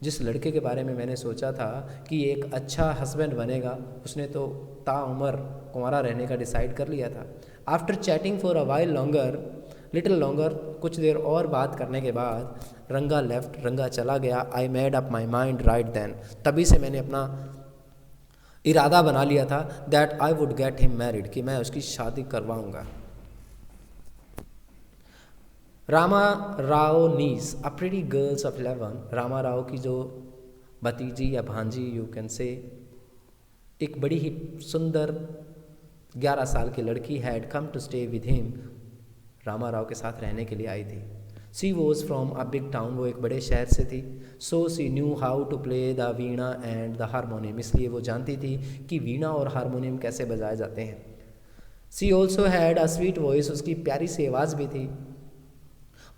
जिस लड़के के बारे में मैंने सोचा था कि एक अच्छा हस्बैंड बनेगा, उसने तो ताउम्र कुंवारा रहने का डिसाइड कर लिया था। After chatting for a while longer, little longer, कुछ देर और बात करने के बाद, रंगा लेफ्ट, रंगा चला गया। I made up my mind right then, तभी से मैंने अपना इरादा बना लिया था that I would get him married, कि मैं उसकी शादी करवाऊंगा। Rama Rao niece a pretty girls of 11, Rama Rao की जो भतीजी या भांजी यू कैन से, एक बड़ी ही सुंदर 11 साल की लड़की had come to stay with him, Rama Rao के साथ रहने के लिए आई थी। She was from a big town, वो एक बड़े शहर से थी। So she knew how to play the veena and the harmonium, इसलिए वो जानती थी कि वीणा और हारमोनियम कैसे बजाए जाते हैं। She also had a sweet voice, उसकी प्यारी सी आवाज़ भी थी।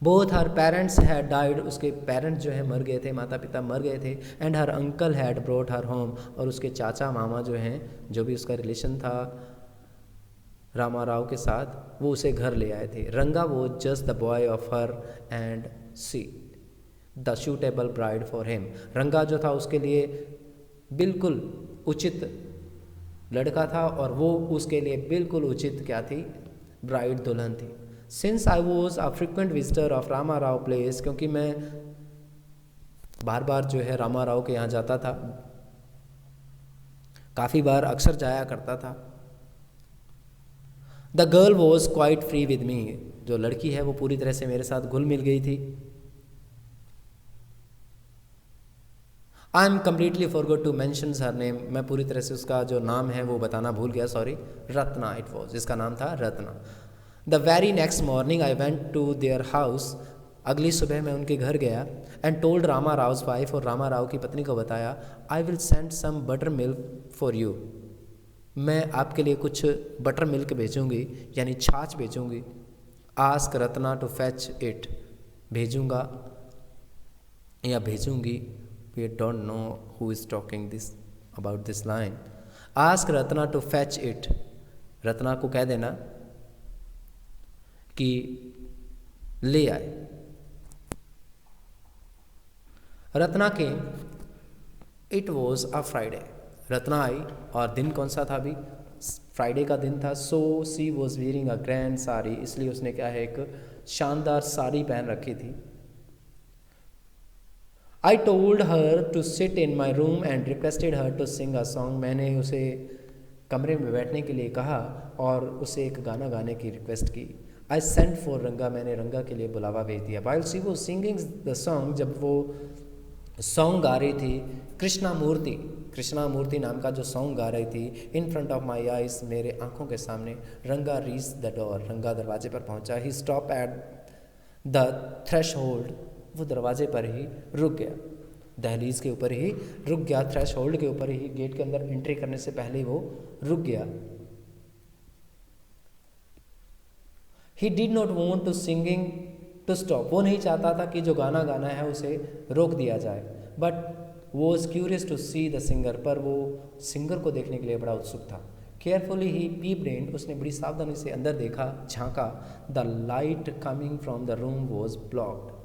Both her parents had died, उसके पेरेंट्स जो है मर गए थे, माता पिता मर गए थे। And her uncle had brought her home, और उसके चाचा मामा जो हैं, जो भी उसका रिलेशन था रामा राव के साथ, वो उसे घर ले आए थे। रंगा वो just the boy of her and see the suitable bride for him, रंगा जो था उसके लिए बिल्कुल उचित लड़का था और वो उसके लिए बिल्कुल उचित क्या थी, ब्राइड, दुल्हन थी। Since I was a frequent visitor of Rama Rao place, क्योंकि मैं बार बार जो है रामा राव के यहाँ जाता था, काफ़ी बार अक्सर जाया करता था। The girl was quite free with me, जो लड़की है वो पूरी तरह से मेरे साथ घुल मिल गई थी। I am completely forgot to mention her name, मैं पूरी तरह से उसका जो नाम है वो बताना भूल गया, सॉरी। रत्ना इट वॉज, इसका नाम था Ratna. The very next morning I went to their house, अगली सुबह मैं उनके घर गया। And told Rama Rao's wife, और रामा राव की पत्नी को बताया, I will send some buttermilk for you, मैं आपके लिए कुछ बटर मिल्क भेजूंगी, यानी छाछ भेजूंगी। Ask Ratna to fetch it, भेजूंगा या भेजूंगी, we don't know who is talking this about this line. Ask Ratna to fetch it, Ratna को कह देना कि ले आए। रत्ना के, it was a Friday, Ratna आई और दिन कौन सा था अभी, फ्राइडे का दिन था। So she was wearing a grand sari, इसलिए उसने क्या है एक शानदार साड़ी पहन रखी थी। I told her to sit in my room and requested her to sing a song, मैंने उसे कमरे में बैठने के लिए कहा और उसे एक गाना गाने की रिक्वेस्ट की। आई सेंट फॉर रंगा, मैंने रंगा के लिए बुलावा भेज दिया। वाइल शी वो सिंगिंग द सॉन्ग, जब वो सॉन्ग गा रही थी, कृष्णा मूर्ति नाम का जो सॉन्ग गा रही थी, in front of my eyes, मेरे आंखों के सामने, रंगा रीच द डोर, रंगा दरवाजे पर पहुंचा। He stop at the threshold, वो दरवाजे पर ही रुक गया, दहलीज के ऊपर ही रुक गया, थ्रेश होल्ड के ऊपर ही, गेट के अंदर एंट्री करने से पहले ही वो रुक गया। He did not want to singing to stop, वो नहीं चाहता था कि जो गाना गाना है उसे रोक दिया जाए, but was curious to see the singer, पर वो सिंगर को देखने के लिए बड़ा उत्सुक था। केयरफुली ही पीप्ड इन, उसने बड़ी सावधानी से अंदर देखा, झांका। The light coming from the room was blocked,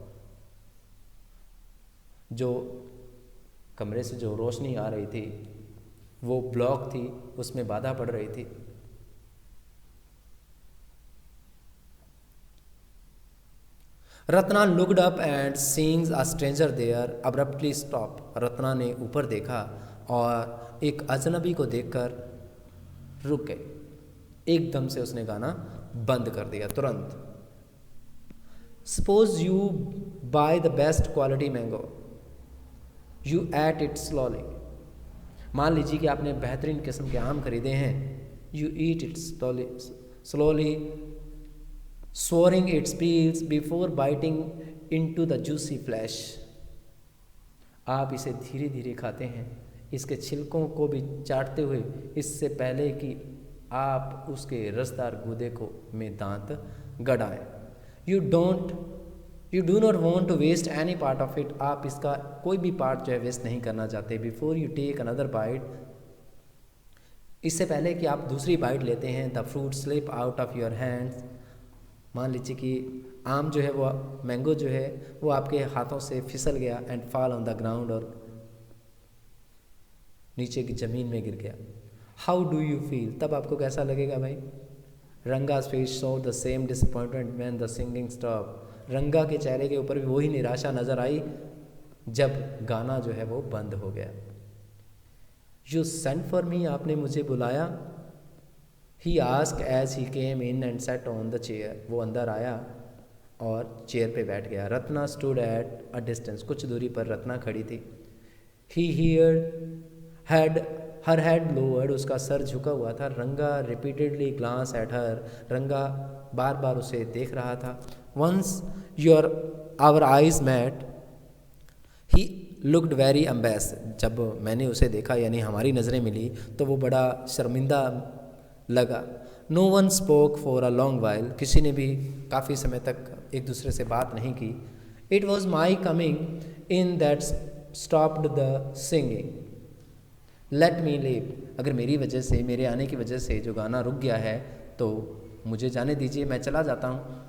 जो कमरे से जो रोशनी आ रही थी वो ब्लॉक थी, उसमें बाधा पड़ रही थी। Ratna looked up and seeing a stranger there abruptly stop, Ratna ने ऊपर देखा और एक अजनबी को देखकर रुक गई, एकदम से उसने गाना बंद कर दिया तुरंत। Suppose you by the best quality mango, you at it slowly, मान लीजिए कि आपने बेहतरीन किस्म के आम खरीदे हैं, you eat it slowly swallowing its peels before biting into the juicy flesh, आप इसे धीरे धीरे खाते हैं, इसके छिलकों को भी चाटते हुए, इससे पहले कि आप उसके रसदार गूदे को में दांत गड़ाएं। You do not want to waste any part of it, आप इसका कोई भी पार्ट जो है वेस्ट नहीं करना चाहते। Before you take another bite, इससे पहले कि आप दूसरी बाइट लेते हैं, the fruit slip out of your hands, मान लीजिए कि आम जो है वो मैंगो जो है वो आपके हाथों से फिसल गया, and fall on the ground, और नीचे की ज़मीन में गिर गया। हाउ डू यू फील, तब आपको कैसा लगेगा भाई। रंगा's face showed the same disappointment when the singing stopped, रंगा के चेहरे के ऊपर भी वही निराशा नजर आई जब गाना जो है वो बंद हो गया। यू सेंट फॉर मी, आपने मुझे बुलाया। He asked as he came in and sat on the chair, वो अंदर आया और चेयर पे बैठ गया। Ratna stood at a distance, कुछ दूरी पर रत्ना खड़ी थी। He had her head lowered, उसका सर झुका हुआ था। रंगा repeatedly glanced at her, रंगा बार बार उसे देख रहा था। Once our eyes met, he looked very embarrassed, जब मैंने उसे देखा यानी हमारी नज़रें मिली तो वो बड़ा शर्मिंदा लगा। No one spoke for a long while, किसी ने भी काफ़ी समय तक एक दूसरे से बात नहीं की। It was my coming in that stopped the singing, let me live, अगर मेरी वजह से, मेरे आने की वजह से जो गाना रुक गया है तो मुझे जाने दीजिए, मैं चला जाता हूँ।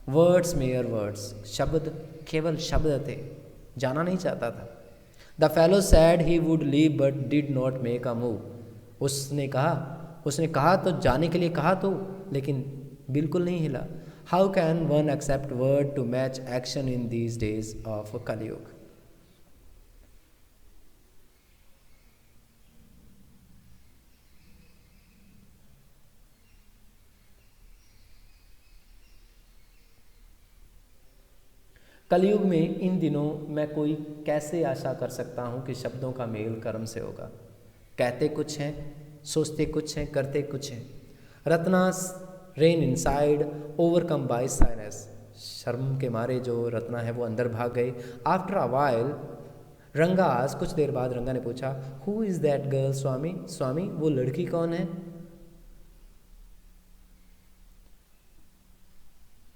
वर्ड्स मेयर वर्ड्स, शब्द केवल शब्द थे, जाना नहीं चाहता था। The fellow sad he would leave but did not make a move, उसने कहा तो जाने के लिए कहा तो, लेकिन बिल्कुल नहीं हिला। How can one expect word to match action in these days of Kalyug. Kalyug में इन दिनों मैं कोई कैसे आशा कर सकता हूँ कि शब्दों का मेल कर्म से होगा। कहते कुछ हैं, सोचते कुछ हैं, करते कुछ हैं। Ratna's ran inside overcome by shyness, शर्म के मारे जो रत्ना है वो अंदर भाग गई। आफ्टर अ वाइल रंगा आज, कुछ देर बाद रंगा ने पूछा, who is that girl Swami, Swami वो लड़की कौन है।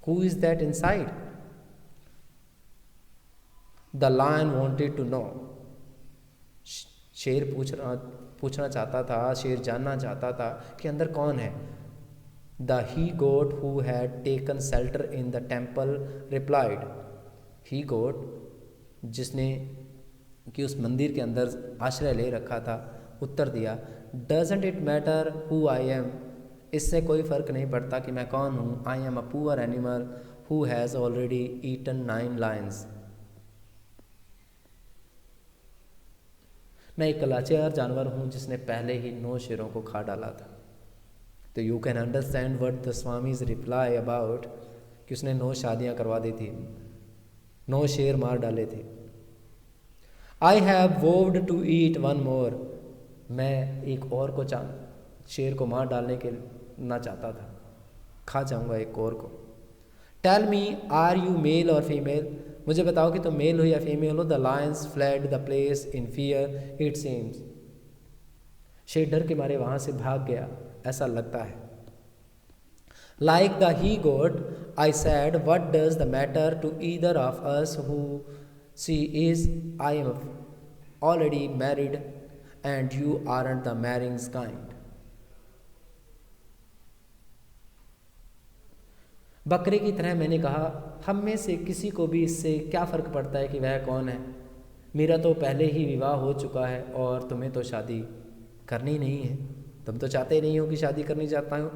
Who is that inside, the lion wanted to know, शेर पूछना चाहता था, शेर जानना चाहता था कि अंदर कौन है। The he goat who had taken shelter in the temple replied, he goat जिसने कि उस मंदिर के अंदर आश्रय ले रखा था, उत्तर दिया, doesn't it matter who I am, इससे कोई फ़र्क नहीं पड़ता कि मैं कौन हूँ। I am a poor animal who has already eaten 9 lions, मैं एक लाचार जानवर हूँ जिसने पहले ही 9 शेरों को खा डाला था। तो you can understand what the Swami's reply about, कि उसने 9 शादियाँ करवा दी थी, 9 शेर मार डाले थे। I have vowed to eat one more, मैं एक और को शेर को मार डालने के ना चाहता था, खा जाऊंगा एक और को। Tell me are you male or female, मुझे बताओ कि तुम मेल हो या फीमेल हो। The lions fled the place in fear it seems, शेर डर के मारे वहाँ से भाग गया, ऐसा लगता है। Like the he goat I said, what does the matter to either of us who she is, I am already married and you aren't the marrying kind. बकरे की तरह मैंने कहा, हम में से किसी को भी इससे क्या फ़र्क पड़ता है कि वह कौन है, मेरा तो पहले ही विवाह हो चुका है और तुम्हें तो शादी करनी नहीं है, तुम तो चाहते नहीं हो कि शादी करनी चाहता हूँ।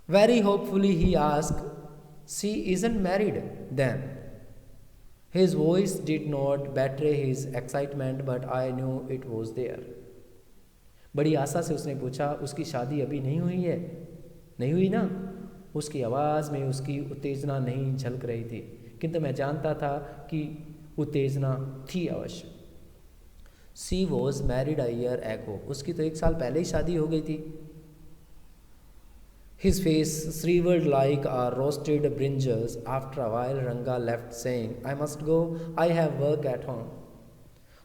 Very hopefully he ask, she isn't married then. His voice did not betray his excitement but I knew it was there. बड़ी आशा से उसने पूछा, उसकी शादी अभी नहीं हुई है? नहीं हुई ना? उसकी आवाज़ में उसकी उत्तेजना नहीं झलक रही थी, किंतु मैं जानता था कि उत्तेजना थी अवश्य। She was married a year ago, उसकी तो 1 साल पहले ही शादी हो गई थी। His face shriveled like a roasted brinjals. After a while, Ranga left saying, I must go, I have work at home.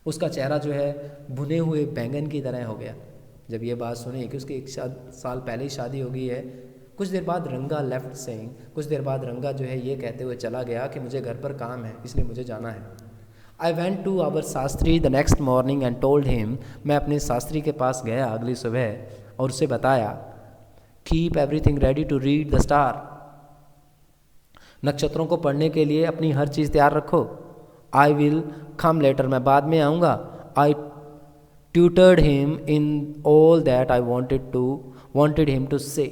उसका चेहरा जो है भुने हुए बैंगन की तरह हो गया जब ये बात सुनी कि उसकी 1 साल पहले ही शादी हो गई है। कुछ देर बाद रंगा लेफ्ट सेइंग, कुछ देर बाद रंगा जो है ये कहते हुए चला गया कि मुझे घर पर काम है, इसलिए मुझे जाना है। I went to our Shastri the next morning and told him, मैं अपने शास्त्री के पास गया अगली सुबह और उसे बताया, keep everything ready to read the star, नक्षत्रों को पढ़ने के लिए अपनी हर चीज़ तैयार रखो। आई विल कम लेटर, मैं बाद में आऊँगा। I tutored him in all that I wanted him to say,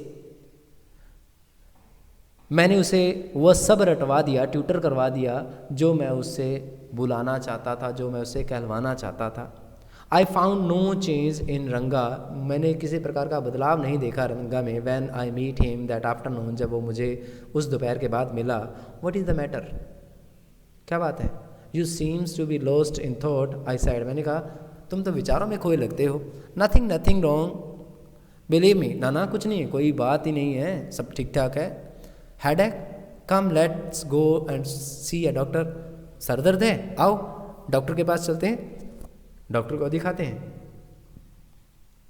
मैंने उसे वह सब रटवा दिया, ट्यूटर करवा दिया जो मैं उससे बुलाना चाहता था, जो मैं उससे कहलवाना चाहता था। I found no change in Ranga, मैंने किसी प्रकार का बदलाव नहीं देखा रंगा में। When I meet him that afternoon, जब वो मुझे उस दोपहर के बाद मिला। व्हाट इज़ द मैटर, क्या बात है? You seems to be lost in thought, I said, मैंने कहा तुम तो विचारों में खोए लगते हो। नथिंग रॉन्ग, बिलीव मी, ना कुछ नहीं, कोई बात ही नहीं है, सब ठीक ठाक है। Headache, come let's go and see a doctor, सर दर्द है, आओ डॉक्टर के पास चलते हैं, डॉक्टर को दिखाते हैं।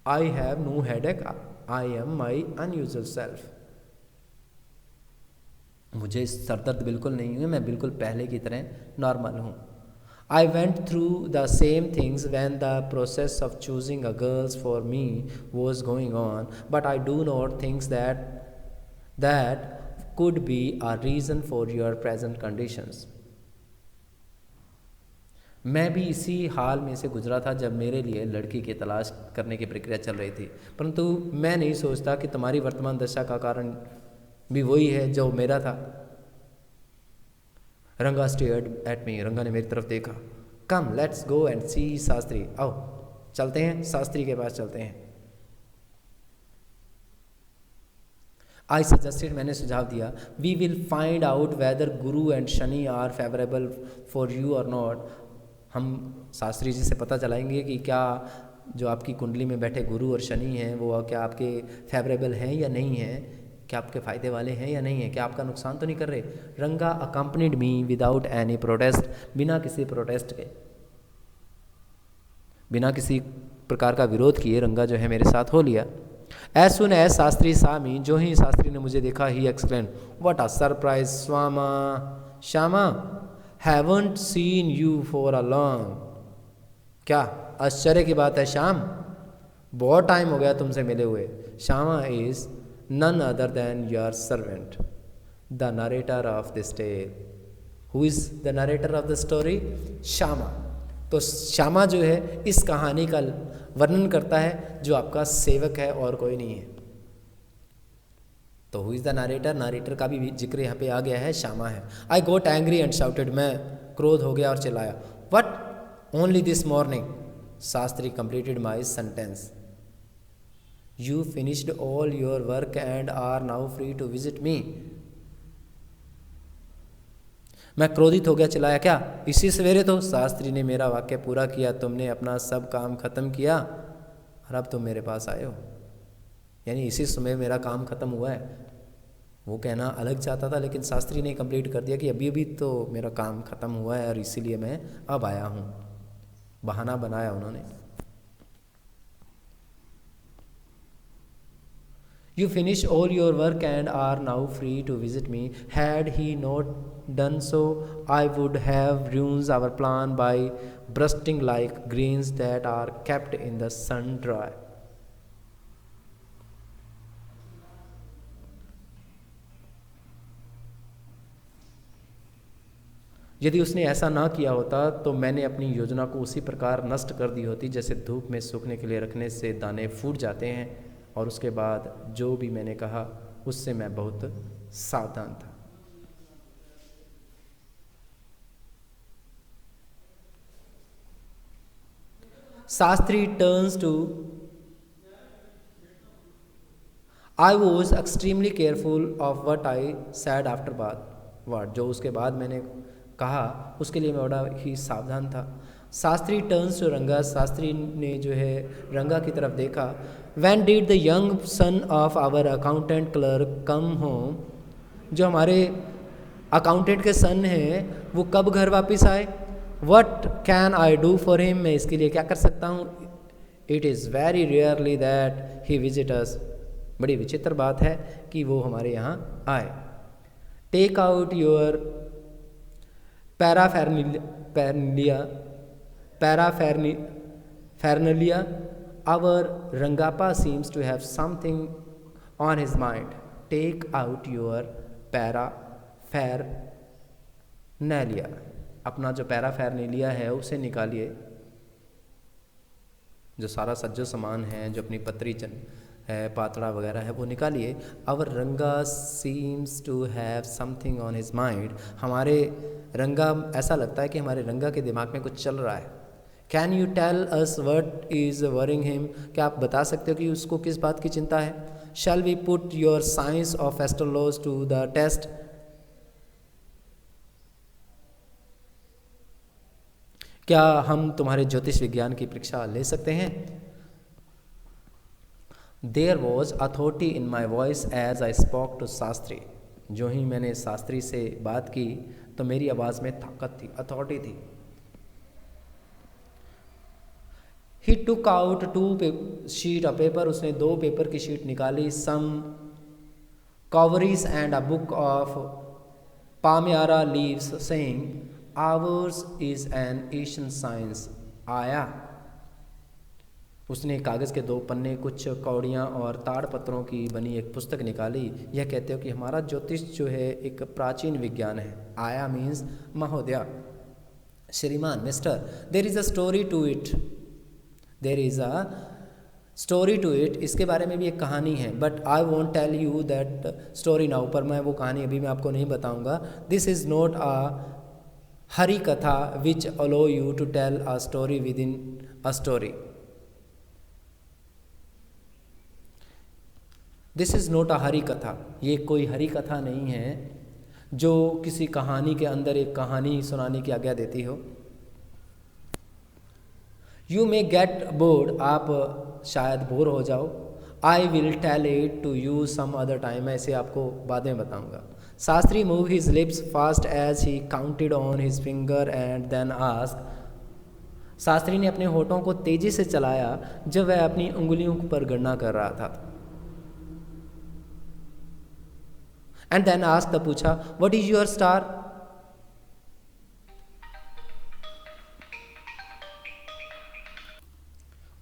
I have no headache, I am my unusual self, मुझे सर दर्द बिल्कुल नहीं हुई, मैं बिल्कुल पहले की तरह नॉर्मल हूँ। I went through the same things when the process of choosing a girls for me was going on, but I do not thinks that could be a reason for your present conditions. मैं भी इसी हाल में से गुजरा था जब मेरे लिए लड़की की तलाश करने की प्रक्रिया चल रही थी, परंतु मैं नहीं सोचता कि तुम्हारी वर्तमान दशा का कारण भी वही है जो मेरा था। रंगा स्टेयर्ड एट मी, रंगा ने मेरी तरफ देखा। कम लेट्स गो एंड सी शास्त्री, आओ चलते हैं, शास्त्री के पास चलते हैं। आई सजेस्टेड, मैंने सुझाव दिया, we will find out whether Guru and Shani are favourable for you और नॉट, हम शास्त्री जी से पता चलाएंगे कि क्या जो आपकी कुंडली में बैठे गुरु और शनि हैं वो क्या आपके फेवरेबल हैं या नहीं हैं, क्या आपके फ़ायदे वाले हैं या नहीं हैं, क्या आपका नुकसान तो नहीं कर रहे। रंगा accompanied me without any protest, बिना किसी प्रोटेस्ट के, बिना किसी प्रकार का विरोध किए रंगा जो है मेरे साथ हो लिया। As soon as Shastri saw me, जो ही शास्त्री ने मुझे देखा, he exclaimed, what a surprise, Shyama, haven't seen you for a long, क्या आश्चर्य की बात है श्याम, बहुत टाइम हो गया तुमसे मिले हुए। Shyama is none other than your servant, the narrator of this tale. Who is the narrator of the story? Shyama, तो श्यामा जो है इस कहानी का वर्णन करता है, जो आपका सेवक है और कोई नहीं है। तो who is the narrator, narrator का भी जिक्र यहाँ पे आ गया है, श्यामा है। I got angry and shouted, मैं क्रोध हो गया और चिल्लाया। What only this morning, Shastri completed my sentence, you finished all your work and are now free to visit me. मैं क्रोधित हो गया, चिल्लाया, क्या इसी सवेरे तो शास्त्री ने मेरा वाक्य पूरा किया, तुमने अपना सब काम खत्म किया और अब तुम मेरे पास आए हो, यानी इसी समय मेरा काम खत्म हुआ है। वो कहना अलग चाहता था, लेकिन शास्त्री ने कंप्लीट कर दिया कि अभी अभी तो मेरा काम खत्म हुआ है और इसीलिए मैं अब आया हूँ। बहाना बनाया उन्होंने। You finish all your work and are now free to visit me. Had he not done so, I would have ruined our plan by bursting like grains that are kept in the sun dry. यदि उसने ऐसा ना किया होता तो मैंने अपनी योजना को उसी प्रकार नष्ट कर दी होती, जैसे धूप में सूखने के लिए रखने से दाने फूट जाते हैं। और उसके बाद जो भी मैंने कहा उससे मैं बहुत सावधान था। Shastri turns to, I was extremely careful of what I said after that word, जो उसके बाद मैंने कहा उसके लिए मैं बड़ा ही सावधान था। शास्त्री टर्न्स टू रंगा, शास्त्री ने जो है रंगा की तरफ देखा। When did the young son of our accountant clerk come home? जो हमारे अकाउंटेंट के सन हैं वो कब घर वापस आए? What can I do for him? मैं इसके लिए क्या कर सकता हूँ? It is very rarely that he visits us. बड़ी विचित्र बात है कि वो हमारे यहाँ आए। Take out your paraphernalia. Our Rangappa seems to have something on his mind. Take out your paraphernalia. अपना जो पैराफेरनेलिया है उसे निकालिए, जो सारा सज्जो सामान है, जो अपनी पत्री है, पातड़ा वगैरह है, वो निकालिए। Our रंगा seems to have something on his mind. हमारे रंगा, ऐसा लगता है कि हमारे रंगा के दिमाग में कुछ चल रहा है। Can you tell us what is worrying him? क्या आप बता सकते हो कि उसको किस बात की चिंता है? Shall we put your science of astrologers to the test? क्या हम तुम्हारे ज्योतिष विज्ञान की परीक्षा ले सकते हैं? There was authority in my voice as I spoke to Shastri. जो ही मैंने शास्त्री से बात की तो मेरी आवाज़ में ताकत थी, अथॉरिटी थी। He took out 2 sheet of paper. उसने 2 पेपर की शीट निकाली। Some cowries and a book of palmyra leaves, saying, "Ours is an Asian science." आया। उसने कागज़ के 2 पन्ने, कुछ कौड़ियाँ और ताड़ पत्रों की बनी एक पुस्तक निकाली। यह कहते हो कि हमारा ज्योतिष जो है एक प्राचीन विज्ञान है। आया मीन्स महोदया, श्रीमान, mister. There is a story to it, there is a story to it. इसके बारे में भी एक कहानी है। But I want tell you that story now, पर मैं वो कहानी अभी मैं आपको नहीं बताऊँगा। This is not a Hari katha which allow you to tell a story within a story. This is not a Hari katha, ये कोई हरी कथा नहीं है जो किसी कहानी के अंदर एक कहानी सुनाने की आज्ञा देती हो। यू मे गेट बोर्ड, आप शायद बोर हो जाओ। I will tell it to you some other time, मैं इसे आपको बाद में बताऊंगा। Shastri move his lips fast as he counted on his finger and then ask. Shastri ने अपने होठों को तेजी से चलाया जब वह अपनी उंगलियों पर गणना कर रहा था। एंड देन आस्क, पूछा, what is your star?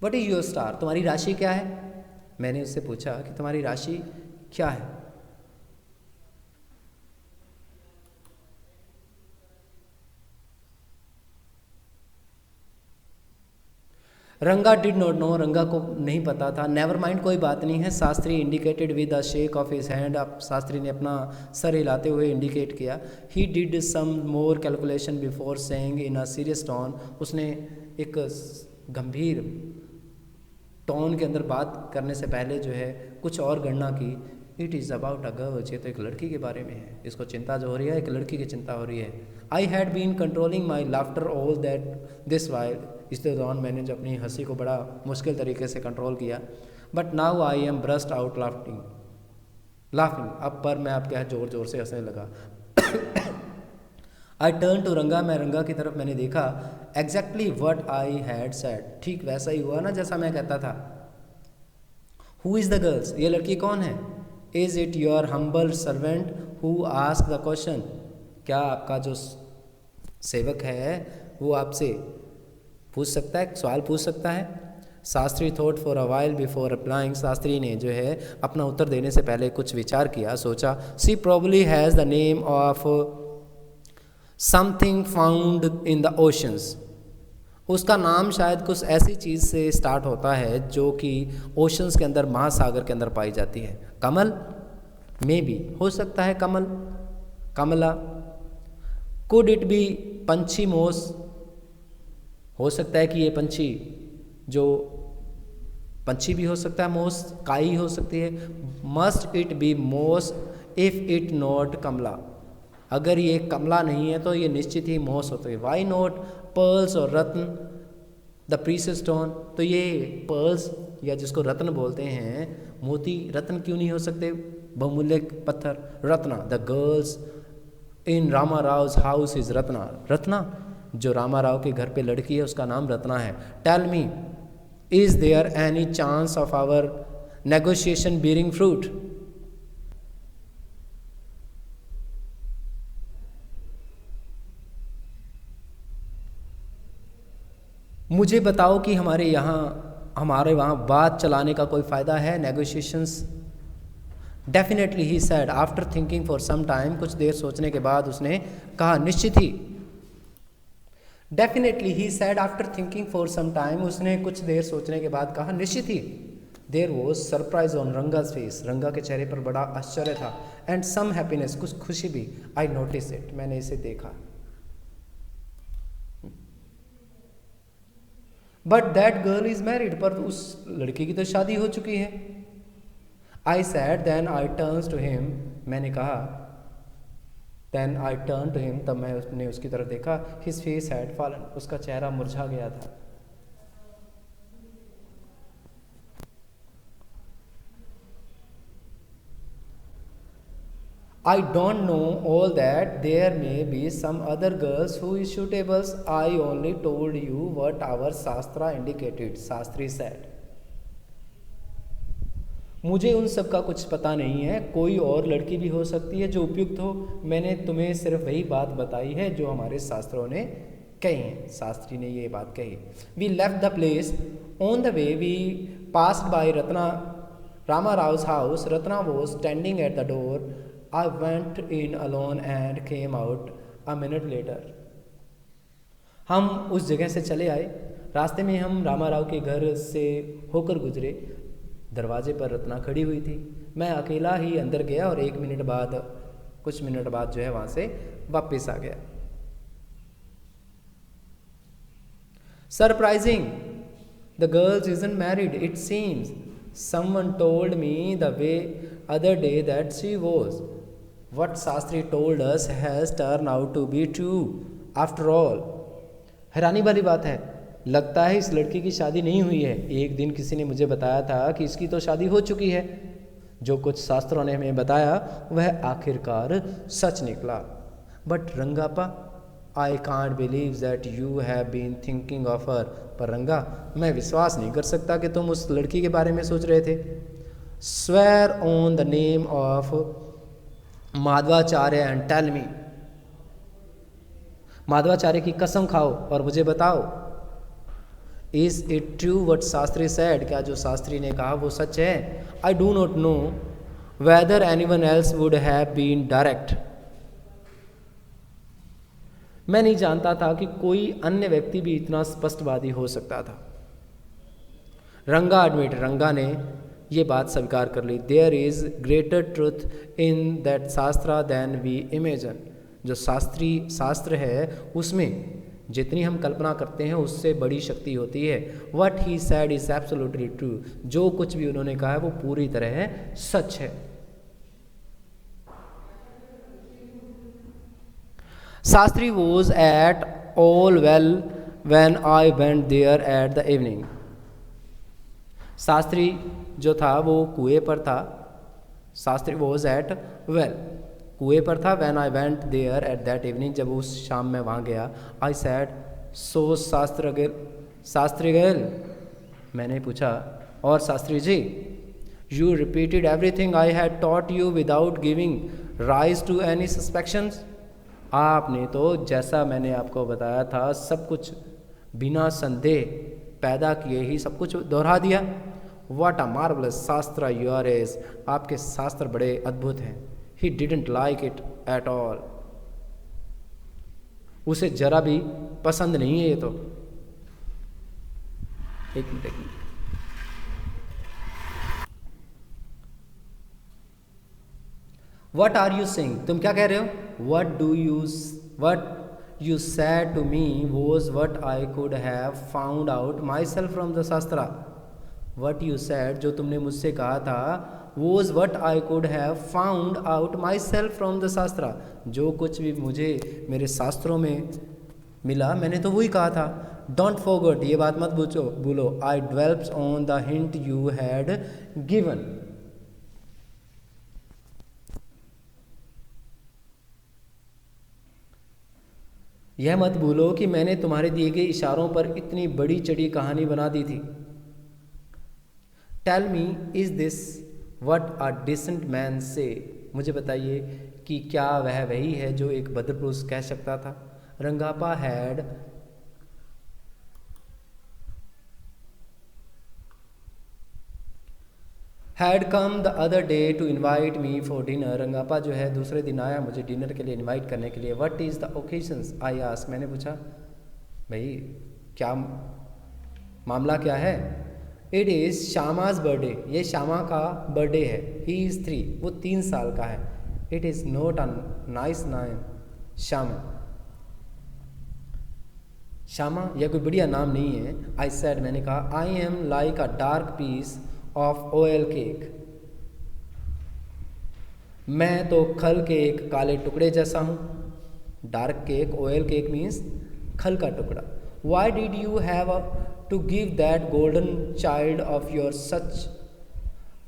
What is your star, तुम्हारी राशि क्या है? मैंने उससे पूछा कि तुम्हारी राशि क्या है? रंगा डिड नॉट नो, रंगा को नहीं पता था। नेवर माइंड, कोई बात नहीं है। Shastri indicated with a shake of his hand, अब शास्त्री ने अपना सर हिलाते हुए इंडिकेट किया। He did some more calculation before saying in a serious tone, उसने एक गंभीर टोन के अंदर बात करने से पहले जो है कुछ और गणना की। It is about a girl, ये तो एक लड़की के बारे में है, इसको चिंता जो हो रही है एक लड़की की चिंता हो रही है। I had been controlling my laughter all that this while, इस दौरान मैंने जो अपनी हंसी को बड़ा मुश्किल तरीके से कंट्रोल किया। But now I am burst out laughing, अब पर मैं आपके यहाँ ज़ोर ज़ोर से हंसने लगा। आई टर्न टू रंगा, मैं रंगा की तरफ मैंने देखा। Exactly what I had said, ठीक वैसा ही हुआ ना जैसा मैं कहता था। हु इज़ द गर्ल्स, ये लड़की कौन है। Is it your humble servant who ask the question, क्या आपका जो सेवक है वो आपसे पूछ सकता है, सवाल पूछ सकता है। Shastri thought for a while before replying, Shastri ने जो है अपना उत्तर देने से पहले कुछ विचार किया, सोचा। Sea probably has the name of something found in the oceans, उसका नाम शायद कुछ ऐसी चीज़ से स्टार्ट होता है जो कि ओशंस के अंदर, महासागर के अंदर पाई जाती है। कमल, मे बी, हो सकता है कमल, कमला। कुड इट बी पंछी मोस, हो सकता है कि ये पंछी जो पंछी भी हो सकता है, मोस काई हो सकती है। मस्ट इट बी मोस इफ़ इट नॉट कमला, अगर ये कमला नहीं है तो ये निश्चित ही मोस होते हैं। वाई नॉट पर्ल्स और रत्न, द प्रीशियस स्टोन, तो ये पर्ल्स या जिसको रत्न बोलते हैं, मोती, रत्न क्यों नहीं हो सकते, बहुमूल्य पत्थर, Ratna. The girls in Rama Rao house is Ratna, Ratna जो रामा राव के घर पे लड़की है उसका नाम रत्ना है। Tell me, is there any chance of our negotiation bearing fruit, मुझे बताओ कि हमारे वहाँ बात चलाने का कोई फ़ायदा है, नेगोशिएशंस। डेफिनेटली ही said after thinking for some time, कुछ देर सोचने के बाद उसने कहा, निश्चित ही। डेफिनेटली ही said after thinking for some time, उसने कुछ देर सोचने के बाद कहा, निश्चित ही। There was surprise on Ranga's face, Ranga के चेहरे पर बड़ा आश्चर्य था। एंड सम हैप्पीनेस, कुछ खुशी भी। आई नोटिस इट, मैंने इसे देखा। But that girl is married, पर उस लड़की की तो शादी हो चुकी है। I said then I turns to him, मैंने कहा then I turn to him, तब मैंने उसकी तरफ देखा। हिज फेस हैड फॉलन, उसका चेहरा मुरझा गया था। I don't know all that, there may be some other girls who is suitable, I only told you what our Shastra indicated, Shastri said। मुझे उन सब का कुछ पता नहीं है, कोई और लड़की भी हो सकती है जो उपयुक्त हो, मैंने तुम्हें सिर्फ वही बात बताई है जो हमारे शास्त्रों ने कही है। शास्त्री ने ये बात कही। We left the place, on the way we passed by Rama Raw's house, Ratna was standing at the door, I went in alone and came out a minute later। हम उस जगह से चले आए, रास्ते में हम रामा राव के घर से होकर गुजरे, दरवाजे पर रत्ना खड़ी हुई थी। मैं अकेला ही अंदर गया और कुछ मिनट बाद जो है वहाँ से वापस आ गया। Surprising, the girls isn't married it seems, someone told me the other day that she was। What Shastri told us has turned out to be true after all। हैरानी वाली बात है, लगता है इस लड़की की शादी नहीं हुई है। एक दिन किसी ने मुझे बताया था कि इसकी तो शादी हो चुकी है। जो कुछ शास्त्रों ने हमें बताया वह आखिरकार सच निकला। But Rangappa, I can't believe that you have been thinking of her, पर रंगा मैं विश्वास नहीं कर सकता कि तुम उस लड़की के बारे में सोच रहे थे। Swear on the name of Madhavacharya and tell me, Madhavacharya की कसम खाओ और मुझे बताओ। Is it true what Shastri said, क्या जो शास्त्री ने कहा वो सच है। I do not know whether anyone else would have been direct, मैं नहीं जानता था कि कोई अन्य व्यक्ति भी इतना स्पष्टवादी हो सकता था। रंगा एडमिट, रंगा ने ये बात स्वीकार कर ली। There is greater truth in that shastra than we imagine. जो शास्त्र है उसमें जितनी हम कल्पना करते हैं उससे बड़ी शक्ति होती है। What he sad is absolutely true. जो कुछ भी उन्होंने कहा है वो पूरी तरह सच है। Shastri was at all well when I went there at the evening. Shastri जो था वो कुएं पर था। शास्त्री वॉज एट वेल, कुएं पर था। When I went there at that evening, जब उस शाम में वहाँ गया। आई सैड सो शास्त्री गेल, मैंने पूछा और Shastri ji, you repeated everything I had taught you without giving rise to any suspicions. आपने तो जैसा मैंने आपको बताया था सब कुछ बिना संदेह पैदा किए ही सब कुछ दोहरा दिया। What a marvellous shastra your is. आपके शास्त्र बड़े अद्भुत हैं। He didn't like it at all. उसे जरा भी पसंद नहीं है ये तो। एक minute. What are you saying, तुम क्या कह रहे हो? What you said to me was what I could have found out myself from the shastra. What you said, जो तुमने मुझसे कहा था, was what I could have found out myself from the शास्त्रा। जो कुछ भी मुझे मेरे शास्त्रों में मिला मैंने तो वही कहा था। डोंट फॉरगेट, ये बात मत भूलो। I dwells on the hint you had given. यह मत भूलो कि मैंने तुम्हारे दिए गए इशारों पर इतनी बड़ी चढ़ी कहानी बना दी थी। Tell me, is this what a decent man say. मुझे बताइए कि क्या वह वही है जो एक भद्रपुरुष कह सकता था। Rangappa had come the other day to invite me for dinner. Rangappa जो है दूसरे दिन आया मुझे डिनर के लिए इन्वाइट करने के लिए। What is the occasions I ask, मैंने पूछा भाई क्या मामला क्या है। इट इज़ श्यामाज बर्थडे, ये श्यामा का बर्थडे है। ही इज़ 3, वो 3 साल का है। It is not a nice नाम श्यामा। श्यामा यह कोई बढ़िया नाम नहीं है। आई सेड, मैंने कहा, I am like a dark piece of oil cake. मैं तो खल के एक काले टुकड़े जैसा हूँ। Dark cake, oil cake means खल का टुकड़ा। Why did you have to give that golden child of your such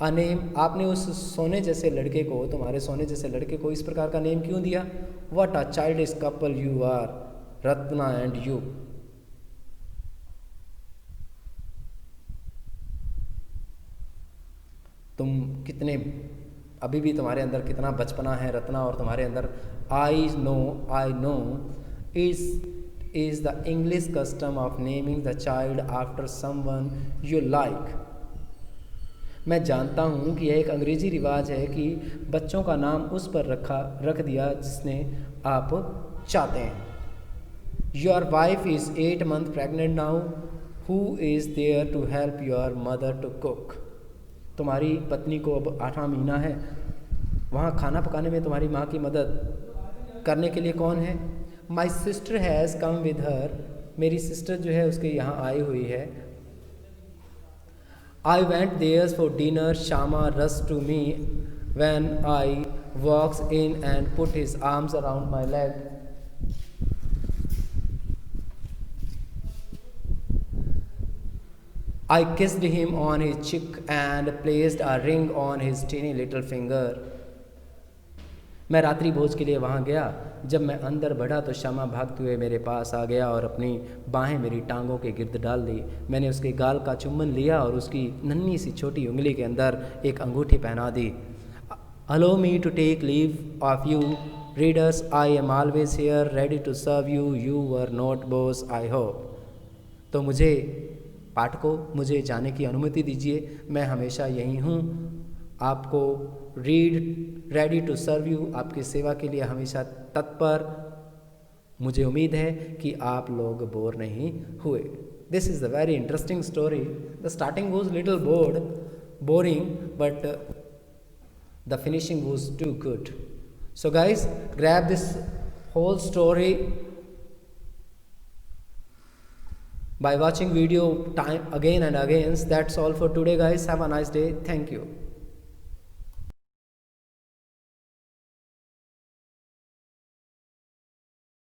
a name. आपने उस सोने जैसे लड़के को, तुम्हारे सोने जैसे लड़के को इस प्रकार का नेम क्यों दिया। What a childish couple you are, Ratna and you. तुम कितने, अभी भी तुम्हारे अंदर कितना बचपना है रत्ना, और तुम्हारे अंदर I know is the English custom of naming the child after someone you like. मैं जानता हूँ कि यह एक अंग्रेजी रिवाज है कि बच्चों का नाम उस पर रख दिया जिसने आप चाहते हैं। Your wife is 8 months pregnant now, who is there to help your mother to cook. तुम्हारी पत्नी को अब 8वां महीना है, वहाँ खाना पकाने में तुम्हारी माँ की मदद करने के लिए कौन है। My sister has come with her, मेरी सिस्टर जो है उसके यहाँ आई हुई है। I went theirs for dinner, Shyama rush to me when I walks in and put his arms around my leg. I kissed him on his cheek and placed a ring on his teeny little finger. मैं रात्रि भोज के लिए वहाँ गया। जब मैं अंदर बढ़ा तो श्यामा भागते हुए मेरे पास आ गया और अपनी बाहें मेरी टांगों के गिर्द डाल दी। मैंने उसके गाल का चुम्बन लिया और उसकी नन्ही सी छोटी उंगली के अंदर एक अंगूठी पहना दी। Allow me to take leave of you, readers. I am always here, ready to serve you. You were not boss, I hope. तो मुझे पाठकों, मुझे जाने की अनुमति दीजिए, मैं हमेशा यहीं हूँ। आपको रेडी टू सर्व यू, आपकी सेवा के लिए हमेशा तत्पर। मुझे उम्मीद है कि आप लोग बोर नहीं हुए। This is a very interesting story. The starting was little boring, but the finishing was too good. So guys, grab this whole story by watching video time again and again. That's all for today guys. Have a nice day. Thank you.